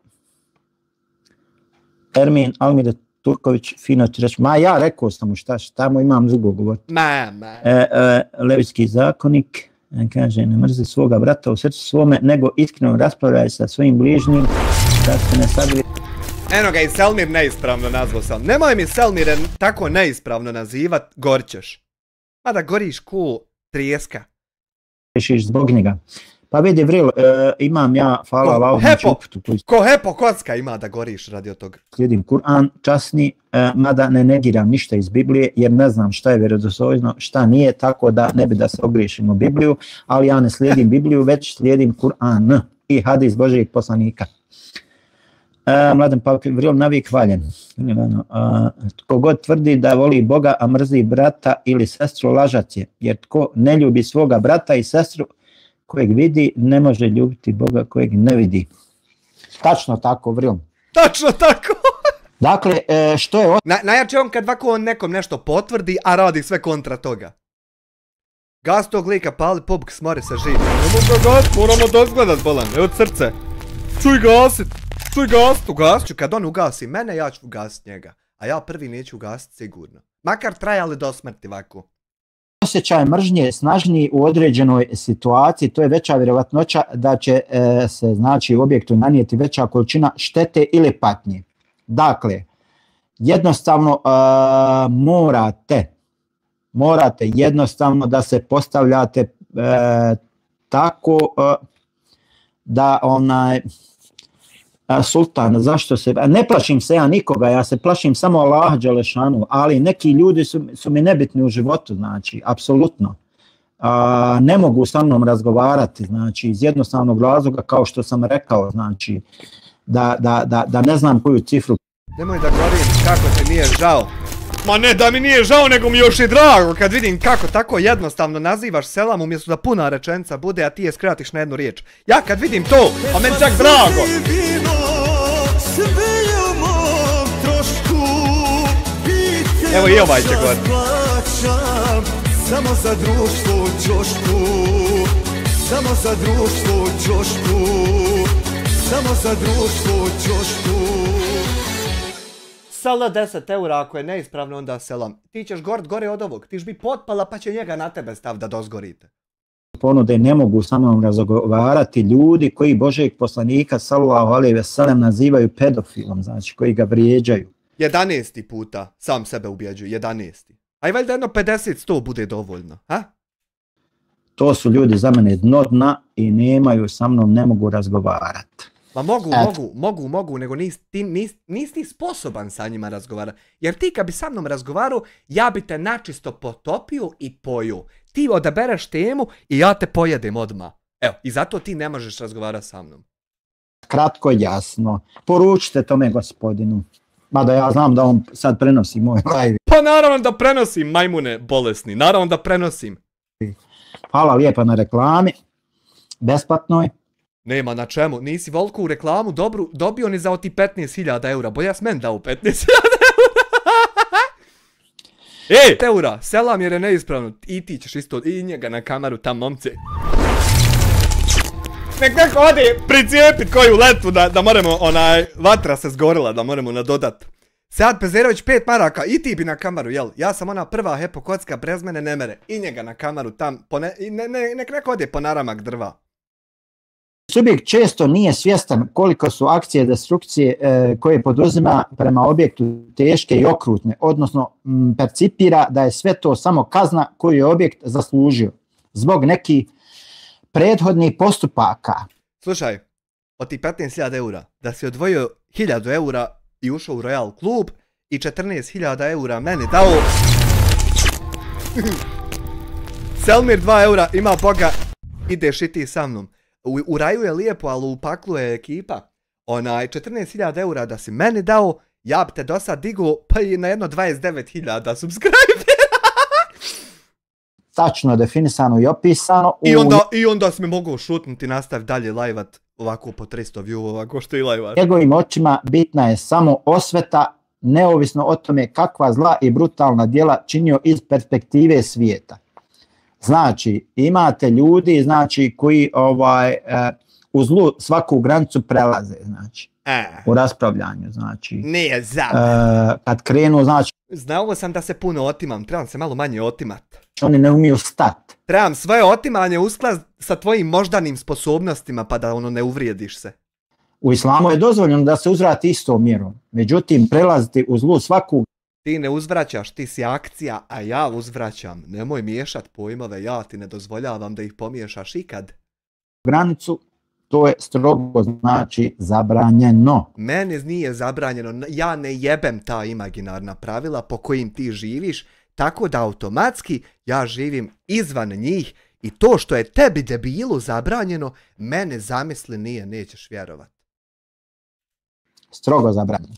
Ermin Almire Turković, fino ti reći. Ma ja rekao sam mu šta mu imam drugo govoriti. Levitski zakonik. Kaže, ne mrzi svoga brata u srcu svome, nego iskreno raspravljaj sa svojim bližnjim, da se ne sabili. Eno ga i Selmir neispravno nazvao sam. Nemoj mi Selmire tako neispravno nazivat, gorćeš. Mada goriš ko trijeska. Rešiš zbog njega. Pa vidi Vril, imam ja, hvala Allahu na uputu. Ko Hepo Kocka ima da goriš radi od toga. Slijedim Kur'an, časni, mada ne negiram ništa iz Biblije, jer ne znam šta je vjerodostojno, šta nije, tako da ne bi da se ogriješimo Bibliju, ali ja ne slijedim Bibliju, već slijedim Kur'an i hadis Božijeg poslanika. Mladen Pavlov, Vril, navik hvaljen. Tko god tvrdi da voli Boga, a mrzi brata ili sestru, lažac je, jer tko ne ljubi svoga brata i sestru kojeg vidi, ne može ljubiti Boga kojeg ne vidi. Tačno tako, Vril. Tačno tako. Dakle, što je... Najjače on kad ovako on nekom nešto potvrdi, a radi sve kontra toga. Gas tog lika, pali pobuk, smori se živi. Moramo dozgledat, bolan, evo srce. Čuj gasit, ugasit ću. Kad on ugasi mene, ja ću ugasit njega. A ja prvi neću ugasit sigurno. Makar trajali do smrti ovako. Osjećaj mržnje snažniji u određenoj situaciji, to je veća vjerovatnoća da će se, znači, u objektu nanijeti veća količina štete ili patnje. Dakle, jednostavno morate jednostavno da se postavljate tako da sultan, zašto se, ne plašim se ja nikoga, ja se plašim samo Allaha Đelešanu, ali neki ljudi su mi nebitni u životu, znači, apsolutno. Ne mogu sa mnom razgovarati, znači, iz jednostavnog razloga, kao što sam rekao, znači, da ne znam koju cifru. Nemoj da govorim kako ti nije žao. Ma ne da mi nije žao, nego mi još i drago kad vidim kako tako jednostavno nazivaš selam umjesto da puna rečenica bude, a ti je skratiš na jednu riječ. Ja kad vidim to, a meni čak drago. Evo i ovaj će god. Samo za društvo u ćošku, samo za društvo u ćošku, samo za društvo u ćošku. Sela 10 eura, ako je neispravno onda selam. Ti ćeš gore od ovog, ti ćeš bi potpala pa će njega na tebe stav da dozgorite. Ponude ne mogu sa mnom razgovarati ljudi koji Božeg poslanika sallallahu alejhi ve sellem nazivaju pedofilom, znači koji ga vrijeđaju. 11. puta sam sebe ubjeđuju, 11. A i valjda jedno 50-100 bude dovoljno, ha? To su ljudi za mene dno dna i nemaju sa mnom, ne mogu razgovarati. Ma mogu, nego nisi ti sposoban sa njima razgovarati. Jer ti kad bi sa mnom razgovarao, ja bi te načisto potopio i pojio. Ti odabereš temu i ja te pojedem odmah. Evo, i zato ti ne možeš razgovarati sa mnom. Kratko i jasno. Poručite tome gospodinu. Mada ja znam da on sad prenosi moj live. Pa naravno da prenosim, majmune bolesni. Naravno da prenosim. Hvala lijepa na reklami. Besplatnoj. Nema na čemu. Nisi voliku reklamu dobru dobio ni za oti 15.000 eura. Bolja s men dao 15.000 eura. Ej, eura, selam jer je neispravno. I ti ćeš isto, i njega na kameru tam, momce. Nek neko ode pricijepit koju letu da moramo, vatra se zgorila, da moramo nadodat. Sead Pezerović 5 maraka, i ti bi na kameru, jel? Ja sam ona prva hepo kocka, brez mene ne mere. I njega na kameru tam, nek neko ode po naramak drva. Subjekt često nije svjestan koliko su akcije destrukcije koje poduzima prema objektu teške i okrutne, odnosno percipira da je sve to samo kazna koju je objekt zaslužio zbog nekih prethodnih postupaka. Slušaj, od ti 15.000 eura, da si odvojio 1.000 eura i ušao u Royal klub i 14.000 eura meni dao... Selmir 2 eura, ima Boga, ideš i ti sa mnom. U raju je lijepo, ali u paklu je ekipa. 14.000 eura da si meni dao, ja bi te do sad digao pa i na jedno 29.000 subscribera. Tačno definisano i opisano. I onda si mi mogao šutnuti i nastavi dalje live-at ovako po 300 view-ova, ko što i live-at. Njegovim očima bitna je samo osveta, neovisno o tome kakva zla i brutalna djela činio iz perspektive svijeta. Znači, imate ljudi, znači, koji u zlu svaku granicu prelaze, znači, u raspravljanju, znači. Nije kad krenu, znači... Znao sam da se puno otimam, trebam se malo manje otimat. Oni ne umiju stati. Trebam svoje otimanje usklad sa tvojim moždanim sposobnostima, pa da ne uvrijediš se. U islamu je dozvoljeno da se uzvrati istom mjerom, međutim, prelaziti u zlu svaku... Ti ne uzvraćaš, ti si akcija, a ja uzvraćam. Nemoj miješat pojmove, ja ti ne dozvoljavam da ih pomiješaš ikad. Granicu, to je strogo znači zabranjeno. Meni nije zabranjeno, ja ne jebem ta imaginarna pravila po kojim ti živiš, tako da automatski ja živim izvan njih i to što je tebi debilu zabranjeno, mene zamisli nije, nećeš vjerovat. Strogo zabranjeno.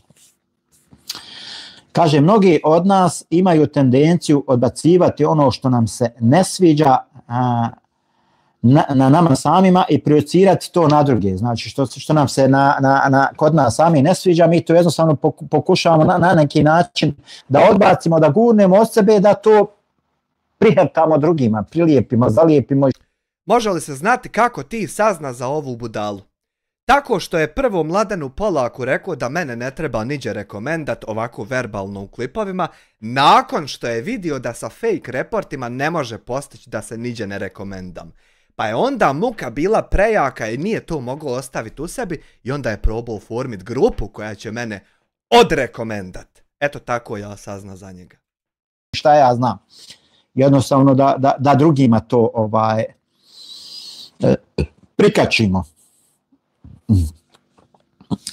Kaže, mnogi od nas imaju tendenciju odbacivati ono što nam se ne sviđa na nama samima i projicirati to na druge. Znači, što nam se kod nas sami ne sviđa, mi to jednostavno pokušavamo na neki način da odbacimo, da gurnemo od sebe, da to prihvatamo drugima, prilijepimo, zalijepimo. Može li se znati kako ti sazna za ovu budalu? Tako što je prvo Mladenu Polaku rekao da mene ne treba niđe rekomendat ovako verbalno u klipovima, nakon što je vidio da sa fake reportima ne može postići da se niđe ne rekomendam. Pa je onda muka bila prejaka i nije to mogao ostaviti u sebi i onda je probao formit grupu koja će mene odrekomendat. Eto tako ja sazna za njega. Šta ja znam? Jednostavno da drugima to prikačimo.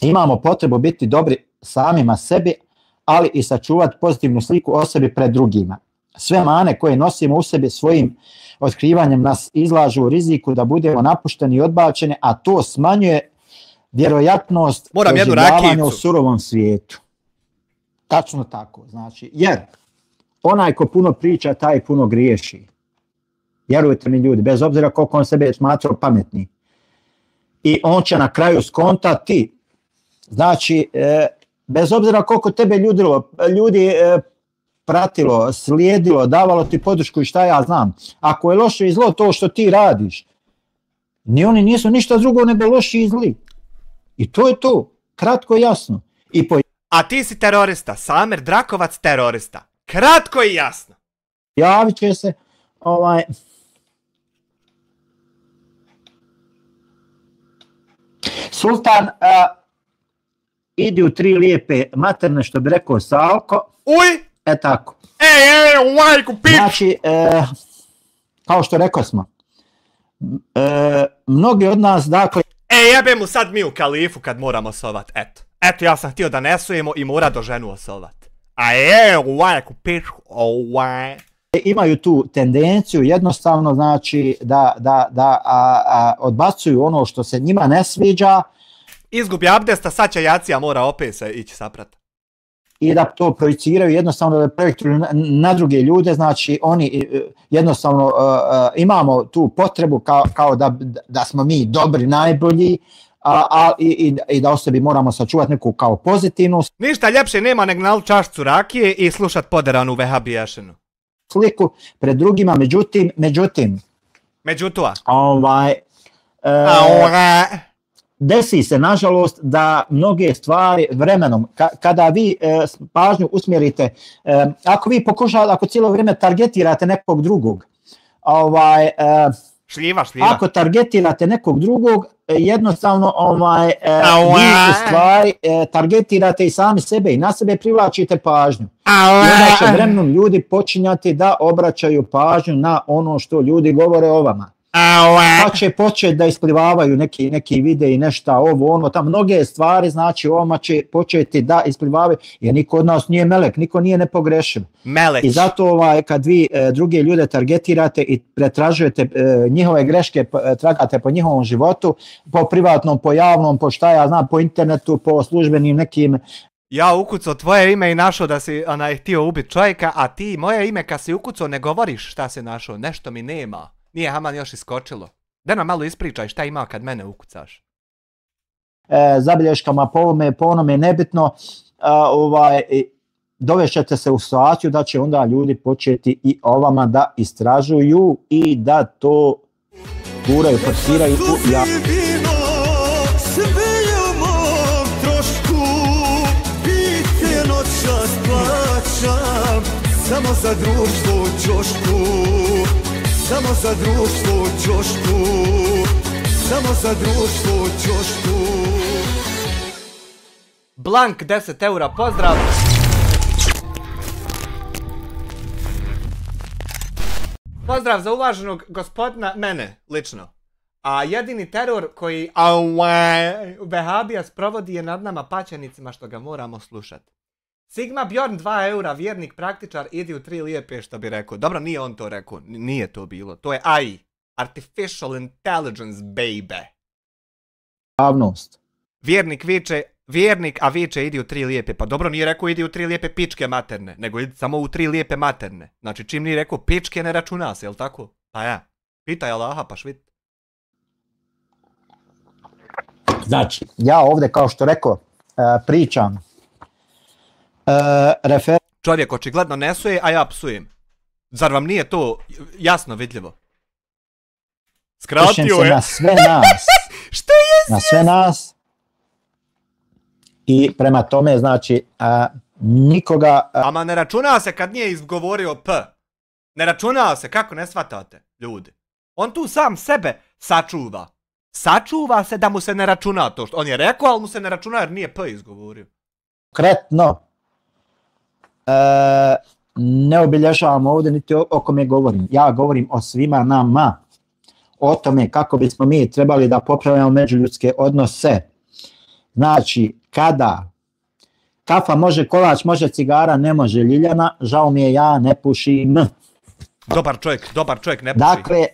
Imamo potrebu biti dobri samima sebi, ali i sačuvati pozitivnu sliku o sebi pred drugima. Sve mane koje nosimo u sebi svojim otkrivanjem nas izlažu u riziku da budemo napušteni i odbačeni, a to smanjuje vjerojatnost preživljavanja u surovom svijetu. Tačno tako, znači, jer onaj ko puno priča, taj puno griješi. Vjerujte mi ljudi, bez obzira koliko on sebe smatrao pametni. I on će na kraju skontati, znači, bez obzira koliko tebe ljudi pratilo, slijedilo, davalo ti podršku i šta ja znam. Ako je loše i zlo to što ti radiš, ni oni nisu ništa drugo nego loši i zli. I to je to, kratko i jasno. A ti si terorista, Samer Drakovac terorista. Kratko i jasno. Javit će se, Sultan, idi u 3 lijepe materne, što bi rekao Salko. Uj! Tako. Majku, pič! Znači, kao što rekao smo, mnogi od nas, dakle... Jebe mu sad mi u kalifu kad moramo sovat, eto. Eto, ja sam htio da ne sujemo i mora do ženu osovat. Majku, pič, Imaju tu tendenciju jednostavno, znači, da odbacuju ono što se njima ne sviđa. Izgubi abdesta, sad će Jacija mora opet se ići saprat. I da to projiciraju jednostavno, da projektuju na druge ljude, znači oni jednostavno imamo tu potrebu kao da smo mi dobri, najbolji, i da o sebi moramo sačuvati neku kao pozitivnu Ništa ljepše nema nego nalit čašcu rakije i slušat poderanu vehabiješenu sliku pred drugima, međutim, desi se, nažalost, da mnoge stvari vremenom, kada vi pažnju usmjerite, ako cijelo vrijeme targetirate nekog drugog, šljiva. Ako targetirate nekog drugog, jednostavno vi u stvari targetirate i sami sebe i na sebe privlačite pažnju. I onda će vremenom ljudi počinjati da obraćaju pažnju na ono što ljudi govore o vama. Pa će početi da isplivavaju neki videi i nešto ovo, tam mnoge stvari, znači ovama će početi da isplivavaju, jer niko od nas nije melek, niko nije nepogrešiv. I zato kad vi druge ljude targetirate i pretražujete njihove greške, tragate po njihovom životu, po privatnom, po javnom, po šta ja znam, po internetu, po službenim nekim... Ja ukucao tvoje ime i našao da si htio ubiti čovjeka, a ti moje ime kad si ukucao ne govoriš šta si našao, nešto mi nema. Nije Haman još iskočilo. Da nam malo ispričaj šta ima kad mene ukucaš. Zabilješkama po onome nebitno, dovešćete se u situaciju da će onda ljudi početi i o vama da istražuju i da to guraju, forsiraju u samo za društvo čošku. Samo za društvo čošku, samo za društvo čošku. Blank 10 eura, pozdrav! Pozdrav za uvaženog gospodina, mene, lično. A jedini teror koji Vehabija sprovodi je nad nama paćenicima što ga moramo slušati. Sigma Bjorn 2 eura, vjernik praktičar, idi u 3 lijepe, što bi rekao. Dobro, nije on to rekao, nije to bilo. To je AI. Artificial Intelligence, baby. Javnost. Vjernik, a viče idi u 3 lijepe. Pa dobro, nije rekao idi u 3 lijepe pičke materne, nego idi samo u 3 lijepe materne. Znači, čim nije rekao pičke ne računa se, jel tako? Pa ja. Pitaj Allaha, pa švit. Znači, ja ovdje, kao što rekao, pričam. Čovjek očigledno ne suje, a ja psujem. Zar vam nije to jasno vidljivo? Skratio je. Na sve nas. Što je? Na sve nas. I prema tome, znači, nikoga... Ama ne računa se kad nije izgovorio P. Ne računa se, kako ne shvatate, ljudi. On tu sam sebe sačuva. Sačuva se da mu se ne računa to što on je rekao, ali mu se ne računa jer nije P izgovorio. Konkretno. Ne obilježavam ovdje niti o kome govorim. Ja govorim o svima nama. O tome kako bismo mi trebali da popravljamo međuljudske odnose. Znači, kada kafa može kolač, može cigara, ne može ljiljana, žao mi je, ja ne pušim. Dobar čovjek ne puši. Dakle,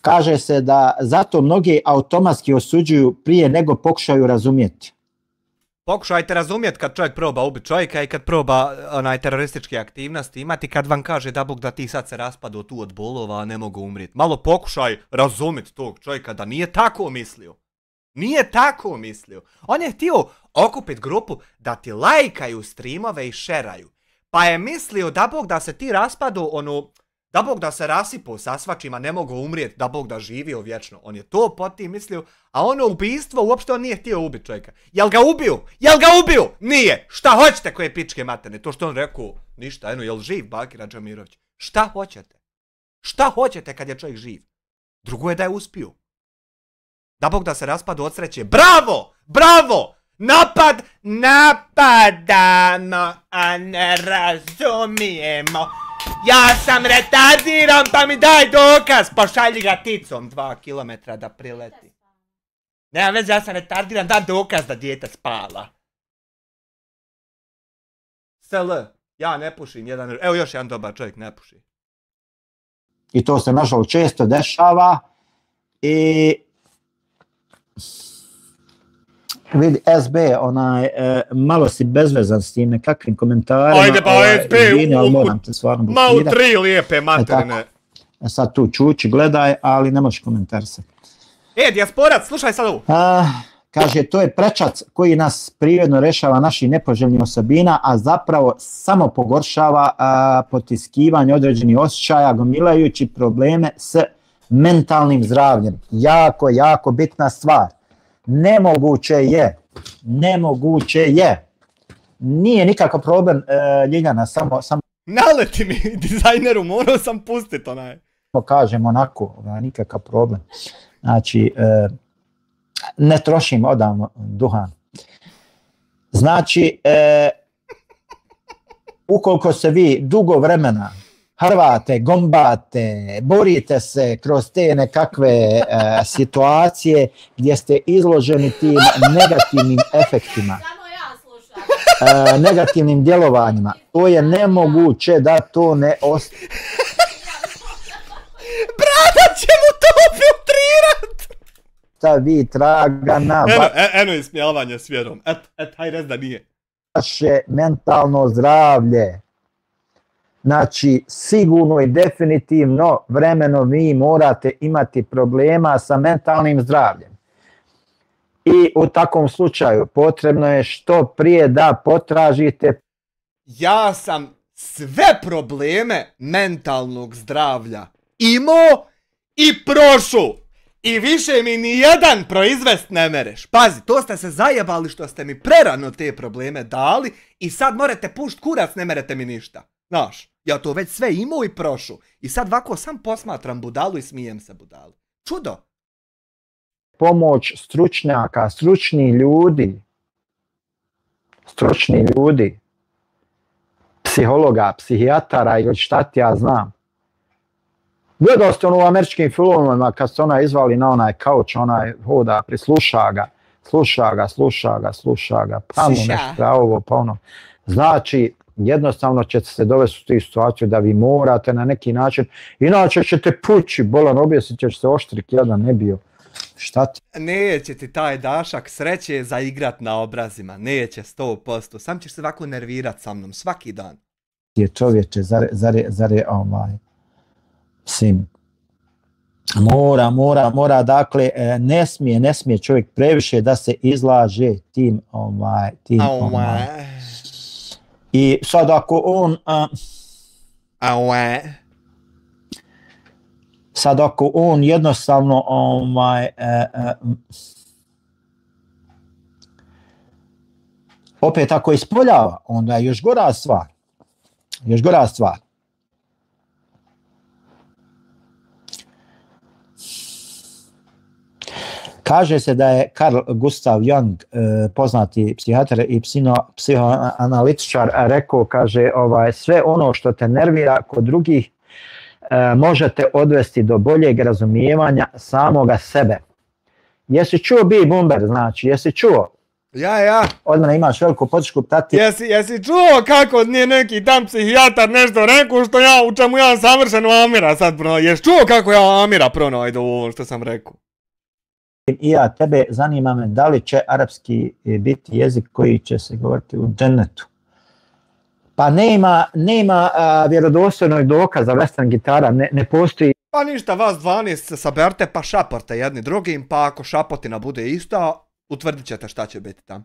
kaže se da zato mnogi automatski osuđuju prije nego pokušaju razumjeti. Pokušajte razumjeti kad čovjek proba ubiti čovjeka i kad proba terorističke aktivnosti imati, kad vam kaže da Bog da ti sad se raspadu tu od bolova, a ne mogu umrijeti. Malo pokušaj razumjeti tog čovjeka da nije tako mislio. Nije tako mislio. On je htio okupiti grupu da ti lajkaju streamove i šeraju. Pa je mislio da Bog da se ti raspadu, da Bog da se rasipu sa svačima, ne mogu umrijeti, da Bog da živio vječno. On je to po tim mislio, a ono ubistvo uopšte on nije htio ubiti čovjeka. Jel ga ubio? Jel ga ubio? Nije! Šta hoćete koje pičke materne? To što on rekao, ništa, jel živ Bakir Adžamirović? Šta hoćete? Šta hoćete kad je čovjek živ? Drugo je da je uspio. Da Bog da se raspadu od sreće. Bravo! Bravo! Napad! Napadamo, a ne razumijemo. Ja sam retardiran, pa mi daj dokaz. Pošalji ga ticom 2 kilometra da prileti. Nema veze, ja sam retardiran, da dokaz da dijete spava. SL, ja ne pušim jedan... Evo još jedan dobar čovjek ne puši. I to se nažalost često dešava. I... Vidi, SB, malo si bezvezan s tim nekakvim komentarima. Ajde pa SB, malo 3 lijepe materine. Sad tu čuči, gledaj, ali ne možeš komentarisati. Dijasporac, slušaj sad ovu. Kaže, to je prečac koji nas prirodno rešava naših nepoželjnih osobina, a zapravo samo pogoršava potiskivanje određenih osjećaja, gomilajući probleme s mentalnim zdravljem. Jako, jako bitna stvar. Nemoguće je. Nije nikakav problem, Ljiljana, samo... Naleti mi, dizajneru, morao sam pustit onaj. Kažem onako, nikakav problem. Znači, ne trošim odavno duhan. Znači, ukoliko se vi dugo vremena hrvate, gombate, borite se kroz te nekakve situacije gdje ste izloženi tim negativnim efektima, negativnim djelovanjima, to je nemoguće da to ne ostane. Brata će mu to filtrirat! Vi traga na... Eno ismijavanje s vjerom, haj rez da nije. Vaše mentalno zdravlje. Znači, sigurno i definitivno vremeno vi morate imati problema sa mentalnim zdravljem. I u takvom slučaju potrebno je što prije da potražite. Ja sam sve probleme mentalnog zdravlja imao i prošao. I više mi nijedan proizvest ne mereš. Pazi, to ste se zajebali što ste mi prerano te probleme dali i sad morate pušt kurac, ne merete mi ništa. Znaš, ja to već sve imao i prošao. I sad ovako sam posmatram budalu i smijem se budalu. Čudo. Pomoć stručnjaka, stručni ljudi, psihologa, psihijatara ili šta ti ja znam. Gledao ste u američkim filmovima kad se ona izvali na onaj kauč, onaj hoda, prisluša ga, pa mu nešto ovo, pa ono. Znači, jednostavno ćete se dovesti u tu situaciju da vi morate na neki način, inače ćete pući, bolan objesit ćeš se oštrik, jedan ne bio. Šta ti? Neće ti taj dašak sreće zaigrat na obrazima, neće 100%, sam ćeš se ovako nervirat sa mnom svaki dan. Je čovječe, zar je sim. Mora, dakle, ne smije čovjek previše da se izlaže tim. I sad ako on... Sad ako on jednostavno opet ako ispoljava, onda je još gora stvar. Kaže se da je Carl Gustav Jung, poznati psihijatar i psihoanalitičar, rekao, kaže, sve ono što te nervira kod drugih možete odvesti do boljeg razumijevanja samoga sebe. Jesi čuo B-Bomber, znači, jesi čuo? Ja. Od mene imaš veliku podršku, tati. Jesi čuo kako nije neki tam psihijatar nešto rekao što u čemu ja savršeno Amira sad pronađu? Jesi čuo kako ja Amira pronađu ovo što sam rekao? I ja, tebe zanima me da li će arapski biti jezik koji će se govoriti u džennetu. Pa nema vjerodostojnog dokaza western gitara, ne postoji Pa ništa, vas 12 se saberte pa šaporte jedni drugim, pa ako šapotina bude ista, utvrdit ćete šta će biti tamo.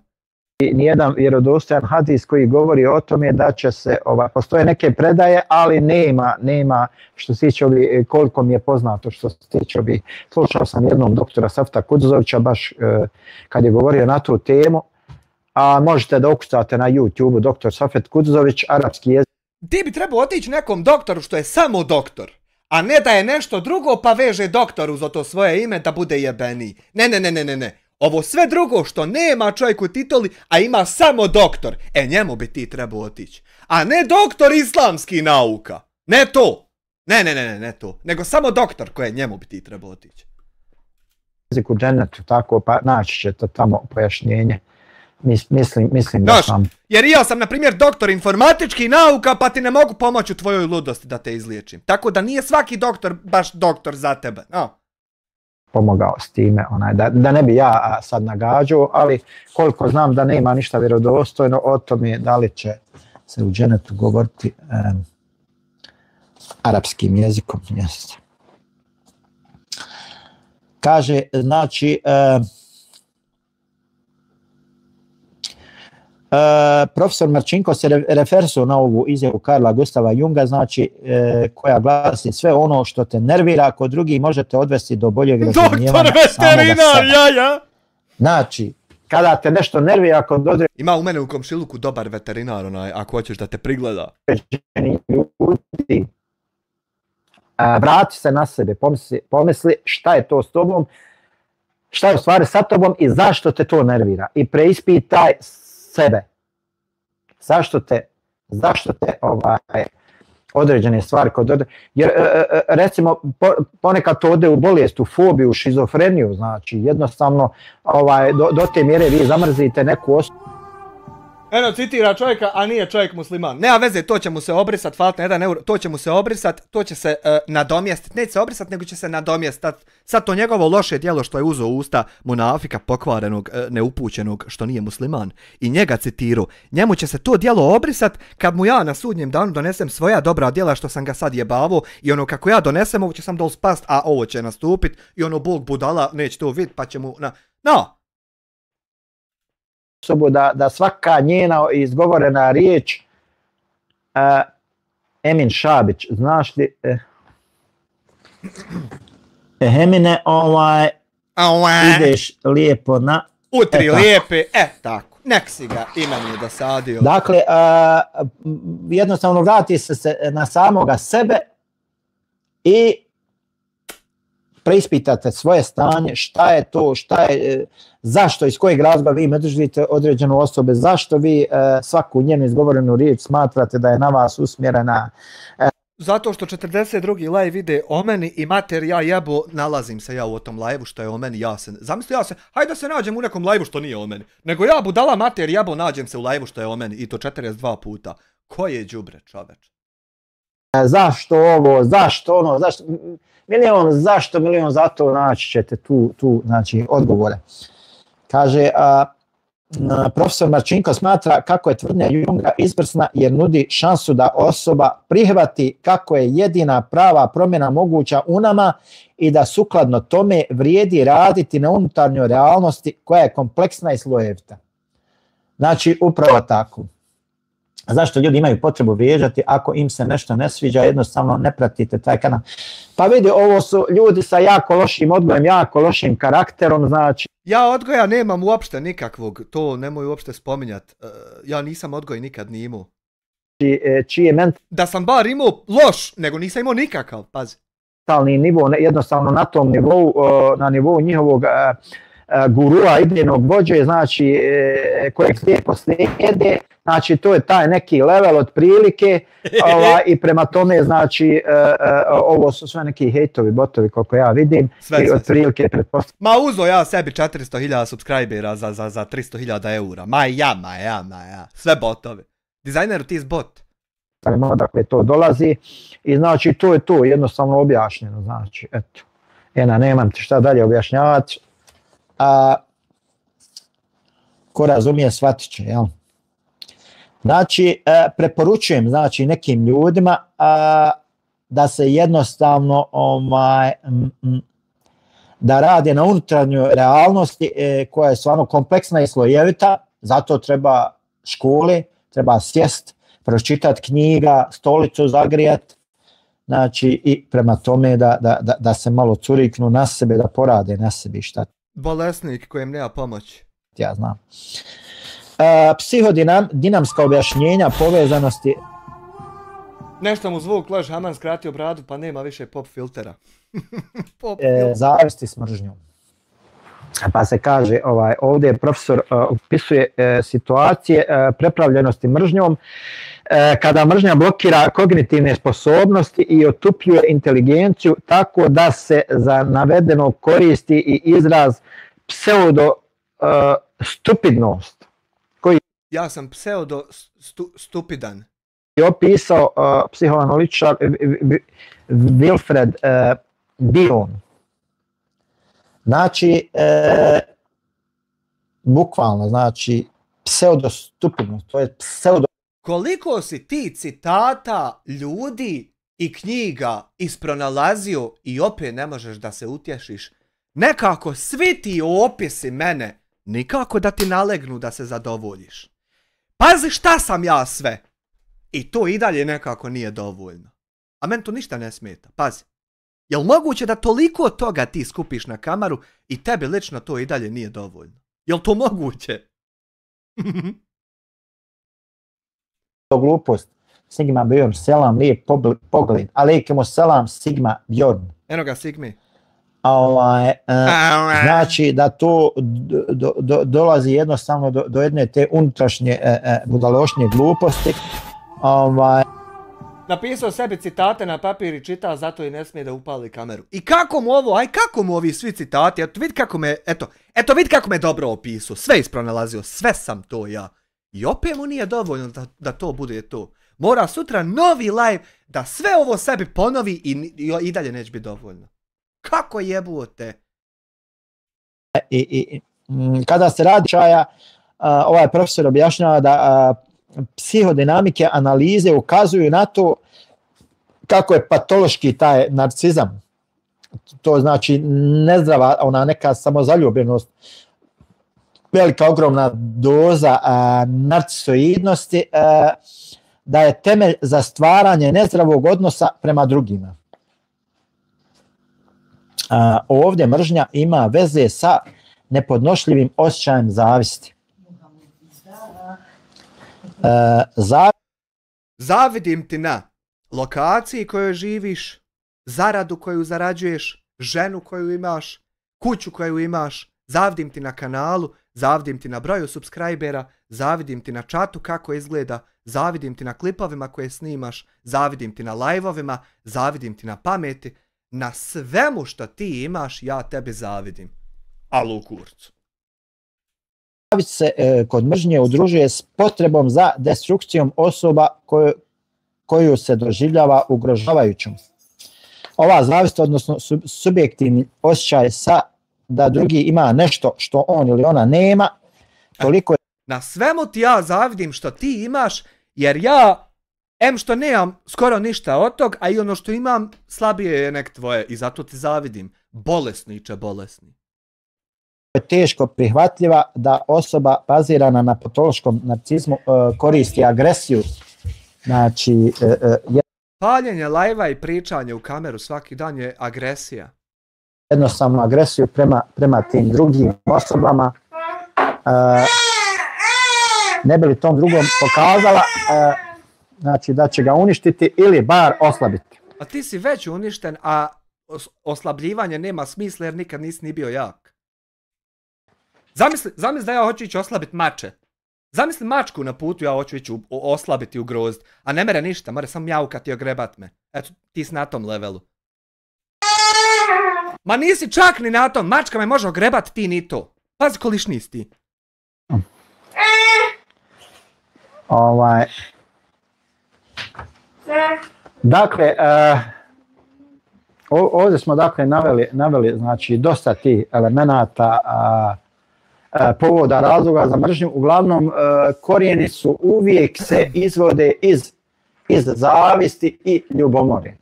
Nijedan vjerodostojan hadis koji govori o tome da će se, postoje neke predaje, ali nema što se tiče koliko mi je poznato što se tiče slušao sam jednom doktora Safta Kudzovića baš kad je govorio na tu temu, a možete da ukucate na YouTube doktor Safet Kudzović, arapski jezik. Ti bi trebao otići nekom doktoru što je samo doktor, a ne da je nešto drugo pa veže doktoru za to svoje ime da bude jebeniji. Ne. Ovo sve drugo što nema čovjek u tituli, a ima samo doktor, njemu bi ti trebao otići. A ne doktor islamskih nauka. Ne to. Ne to. Nego samo doktor koje njemu bi ti trebao otići. U džennetu, tako, pa naći ćete tamo pojašnjenje. Mislim da sam... Jer ja sam, na primjer, doktor informatičkih nauka, pa ti ne mogu pomoći u tvojoj ludosti da te izliječim. Tako da nije svaki doktor baš doktor za tebe. Pomogao s time, da ne bi ja sad nagađao, ali koliko znam da nema ništa vjerodostojno o tome da li će se u dženetu govoriti arapskim jezikom. Jeste. Kaže, znači, profesor Marčinko se refersuo na ovu izjavu Karla Gustava Junga, znači koja glasi sve ono što te nervira kod drugih možete odvesti do boljeg razumijevanja Doktor veterinar, ja. Znači, kada te nešto nervira kod određenih ima u mene u komšiluku dobar veterinar, ako hoćeš da te prigleda. Ljudi, vrati se na sebe, pomisli šta je to s tobom, šta je u stvari sa tobom i zašto te to nervira. I preispitaj sebe. Zašto te određene stvari jer recimo ponekad to ode u bolest, u fobiju, u šizofreniju, znači jednostavno do te mjere vi zamrzite neku osobu. Eno, citira čovjeka, a nije čovjek musliman. Nema veze, to će mu se obrisat, falta 1 euro, to će mu se obrisat, to će se nadomjestiti. Neće se obrisat, nego će se nadomjestiti. Sad to njegovo loše djelo što je uzeo usta munafika pokvarenog, neupućenog, što nije musliman, i njega citirao. Njemu će se to djelo obrisat kad mu ja na sudnjem danu donesem svoja dobra djela što sam ga sad jebavo i kako ja donesem, ovo će sam dol spast, a ovo će nastupit i Bog budala neće to vidjeti pa će mu osobu da svaka njena izgovorena riječ Emin Šabić, znaš li Emine, ideš lijepo na utri lijepe, tako, nek si ga imenuje dosadio. Dakle, jednostavno vrati se na samoga sebe i preispitate svoje stanje, šta je to, zašto, iz kojeg razloga vi mržite određenu osobe, zašto vi svaku njenu izgovorenu riječ smatrate da je na vas usmjerena. Zato što 42. live ide o meni i mater ja jebo, nalazim se ja u tom live-u što je o meni, zamisli ja se, hajde da se nađem u nekom live-u što nije o meni, nego ja budala mater jebo, nađem se u live-u što je o meni i to 42 puta. Ko je đubre, čoveč? Zašto ovo, zašto ono, zašto... Milion zato naći ćete tu znači, odgovore. Kaže, profesor Marčinko smatra kako je tvrdnja Junga izvrsna jer nudi šansu da osoba prihvati kako je jedina prava promjena moguća u nama i da sukladno tome vrijedi raditi na unutarnjoj realnosti koja je kompleksna i slojevita. Znači, upravo tako. Zašto ljudi imaju potrebu vrijeđati ako im se nešto ne sviđa, jednostavno ne pratite taj kanal. Pa vidi, ovo su ljudi sa jako lošim odgojem, jako lošim karakterom, znači. Ja odgoja nemam uopšte nikakvog, to nemoj uopšte spominjat. Ja nisam odgoj nikad ni imao. Da sam bar imao loš, nego nisam imao nikakav, pazi. Mentalni nivo, jednostavno na tom nivou, na nivou njihovog gurua, idejnog vođe, znači kojeg slijepo slijede, znači to je taj neki level otprilike i prema tome znači ovo su sve neki hejtovi, botovi koliko ja vidim i otprilike pretpostavljam. Ma uzo ja sebi 400.000 subscribera za 300.000 eura, ma ja, sve botovi. Dizajner ti bot. Dakle to dolazi i znači to je to jednostavno objašnjeno, znači eto, nemam ti šta dalje objašnjavati. Ko razumije shvatit će, jel? Znači, preporučujem znači, nekim ljudima da se jednostavno da rade na unutarnjoj realnosti koja je stvarno kompleksna i slojevita, zato treba škole, treba sjest, pročitati knjiga, stolicu zagrijat, znači i prema tome da se malo curiknu na sebe, da porade na sebi šta. Bolesnik kojem nema pomoći. Ja znam. Psihodinamska objašnjenja povezanosti. Nešto mu zvuk loš, Haman skratio bradu pa nema više pop filtera. Zavisti s mržnjom. Pa se kaže, ovdje profesor opisuje situacije prepravljenosti mržnjom kada mržnja blokira kognitivne sposobnosti i otupljuje inteligenciju tako da se za navedeno koristi i izraz pseudo-stupidnost. Ja sam pseudo-stupidan. Je opisao psihoanalitičar Wilfred Bion. Znači, bukvalno, znači, pseudostupidnost, to je pseudo... Koliko si ti citata ljudi i knjiga ispronalazio i opet ne možeš da se utješiš? Nekako svi ti opisi mene, nikako da ti nalegnu da se zadovoljiš. Pazi šta sam ja sve! I to i dalje nekako nije dovoljno. A meni to ništa ne smeta, pazi. Jel moguće da toliko toga ti skupiš na kameru i tebi lično to i dalje nije dovoljno? Jel to moguće? Glupost. Sigma Bjorn, selam, lijep pogled. Alejkemo selam, Sigma Bjorn. Eno ga, Sigmi. Znači da to dolazi jednostavno do jedne te unutrašnje budalošnje gluposti. Napisao sebi citate na papir i čita, zato i ne smije da upali kameru. I kako mu ovo, kako mu ovi svi citati, eto vidi kako me dobro opisao, sve ispronalazio, sve sam to ja. I opet mu nije dovoljno da to bude to. Mora sutra novi live da sve ovo sebi ponovi i dalje neće biti dovoljno. Kako jebote? Kada se radi čaja, ovaj profesor objašnjava da psihodinamike analize ukazuju na to kako je patološki taj narcizam. To znači nezdrava, ona neka samozaljubljenost, velika ogromna doza narcisoidnosti, da je temelj za stvaranje nezdravog odnosa prema drugima. Ovdje mržnja ima veze sa nepodnošljivim osjećajem zavisti. Zavidim ti na lokaciji kojoj živiš, zaradu koju zarađuješ, ženu koju imaš, kuću koju imaš, zavidim ti na kanalu, zavidim ti na broju subscribera, zavidim ti na čatu kako izgleda, zavidim ti na klipovima koje snimaš, zavidim ti na live-ovima, zavidim ti na pameti, na svemu što ti imaš ja tebi zavidim. Alu kurcu. Zavist se kod mržnje udružuje s potrebom za destrukcijom osoba koju se doživljava ugrožavajućom. Ova zavist, odnosno subjektivni osjećaj da drugi ima nešto što on ili ona nema, toliko je... Na svemu ti ja zavidim što ti imaš, jer ja, što nemam skoro ništa od tog, a i ono što imam slabije je nek tvoje i zato ti zavidim. Bolesniče, bolesni. Je teško prihvatljiva da osoba bazirana na patološkom narcizmu koristi agresiju. Znači... Paljenje lajva i pričanje u kameru svaki dan je agresija. Jednostavno agresiju prema tim drugim osobama. Ne bi li tom drugom pokazala znači da će ga uništiti ili bar oslabiti. A ti si već uništen, a oslabljivanje nema smisla jer nikad nisi ni bio jak. Zamisli da ja hoću ići oslabiti mače. Zamisli mačku na putu, ja hoću ići oslabiti, ugroziti. A ne mere ništa, more samo mjaukati i ogrebat me. Eto, ti si na tom levelu. Ma nisi čak ni na tom, mačka me može ogrebati, ti ni to. Pazi kolišniji si ti. Dakle, ovdje smo dakle naveli znači dosta tih elemenata, povoda, razloga za mržnju. Uglavnom korijeni su uvijek se izvode iz zavisti i ljubomore.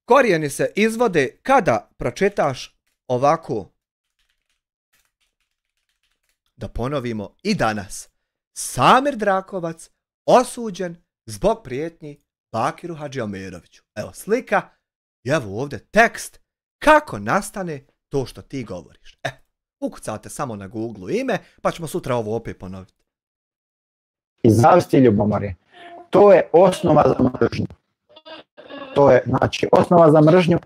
korijeni se izvode kada pročitaš ovako. Da ponovimo i danas. Samir Drakovac osuđen zbog prijetnji Bakiru Hadžiomeroviću. Evo slika i evo ovdje tekst kako nastane to što ti govoriš. Ukucate samo na Google ime pa ćemo sutra ovo opet ponoviti. I zavisti i ljubomore. To je osnova za mržnju. To je znači osnova za mržnju,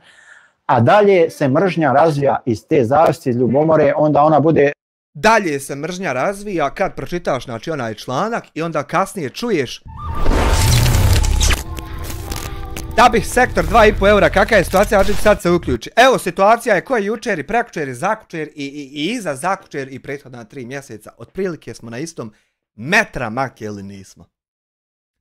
a dalje se mržnja razvija iz te zavisti i ljubomore, onda ona bude... Dalje se mržnja razvija kad pročitaš znači onaj članak i onda kasnije čuješ da bi sektor 2,5 eura, kakva je situacija, sad se uključi. Evo situacija je ko je jučer i prekučer i zakučer i iza zakučer i prethodna 3 mjeseca. Otprilike smo na istom metra make ili nismo.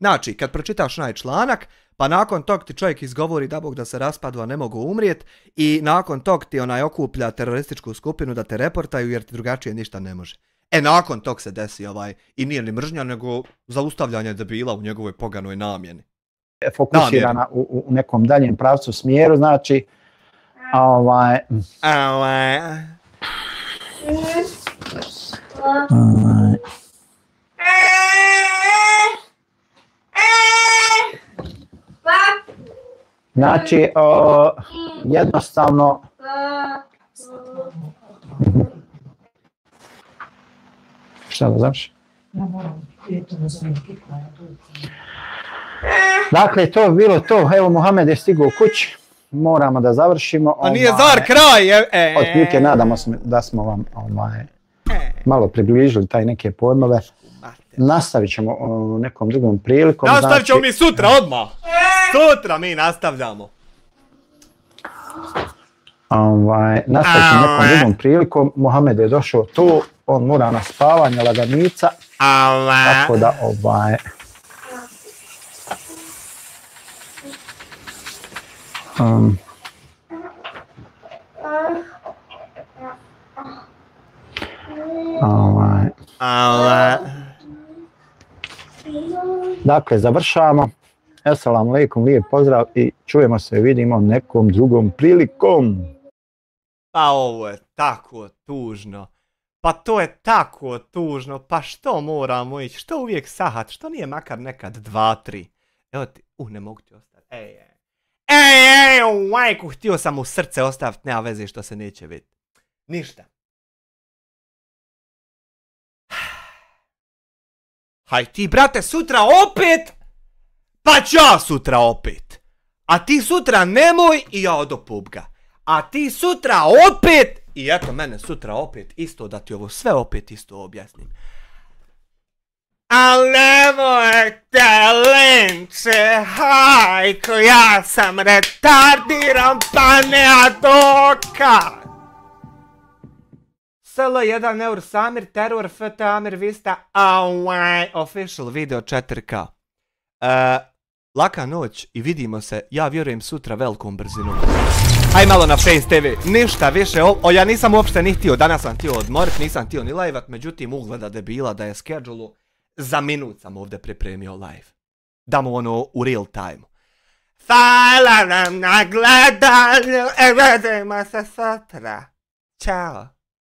Znači, kad pročitaš onaj članak, pa nakon tog ti čovjek izgovori da Bog da se raspadu, a ne mogu umrijet i nakon tog ti onaj okuplja terorističku skupinu da te reportaju jer ti drugačije ništa ne može. Nakon tog se desi i nije ni mržnja nego zaustavljanje debila u njegovoj poganoj namjeni. Fokusirana u nekom daljem pravcu smjeru, znači znači jednostavno šta da znaš? Dakle, to bi bilo to. Evo, Mohamed je stigao u kući. Moramo da završimo. A nije zar kraj? Otprilike nadamo se da smo vam malo približili taj neke pojmove. Nastavit ćemo nekom drugom prilikom. Nastavit ćemo mi sutra odmah. Sutra mi nastavljamo. Nastavit ćemo nekom drugom prilikom. Mohamed je došao tu. On mora na spavanje, laganica. Tako da dakle, završavamo. Assalamu alaikum, lijep pozdrav i čujemo se i vidimo nekom drugom prilikom. Pa ovo je tako tužno. Pa to je tako tužno. Pa što moramo ići? Što uvijek sahat? Što nije makar nekad 2, 3? Evo ti, ne mogu ti ostati. Majku, htio sam u srce ostaviti, nema veze što se neće vidjeti. Ništa. Haj ti, brate, sutra opet? Pa ću ja sutra opet. A ti sutra nemoj i ja odo pubga. A ti sutra opet i eto mene sutra opet isto da ti ovo sve opet isto objasnim. Al nemojte linče, hajko, ja sam retardiran pa nema dokaz. Selo 1 eur, Samir, teror, FT, Amir, Vista, official video 4K. Laka noć i vidimo se, ja vjerujem sutra velikom brzinom. Aj malo na Face TV, ništa više, ja nisam uopšte ni htio, danas sam htio odmorit, nisam htio ni live-at, međutim ugleda debila da je schedule, za minut sam ovdje pripremio live. Da mu ono u real time. Hvala nam na gledanju, vidimo se sutra. Ćao.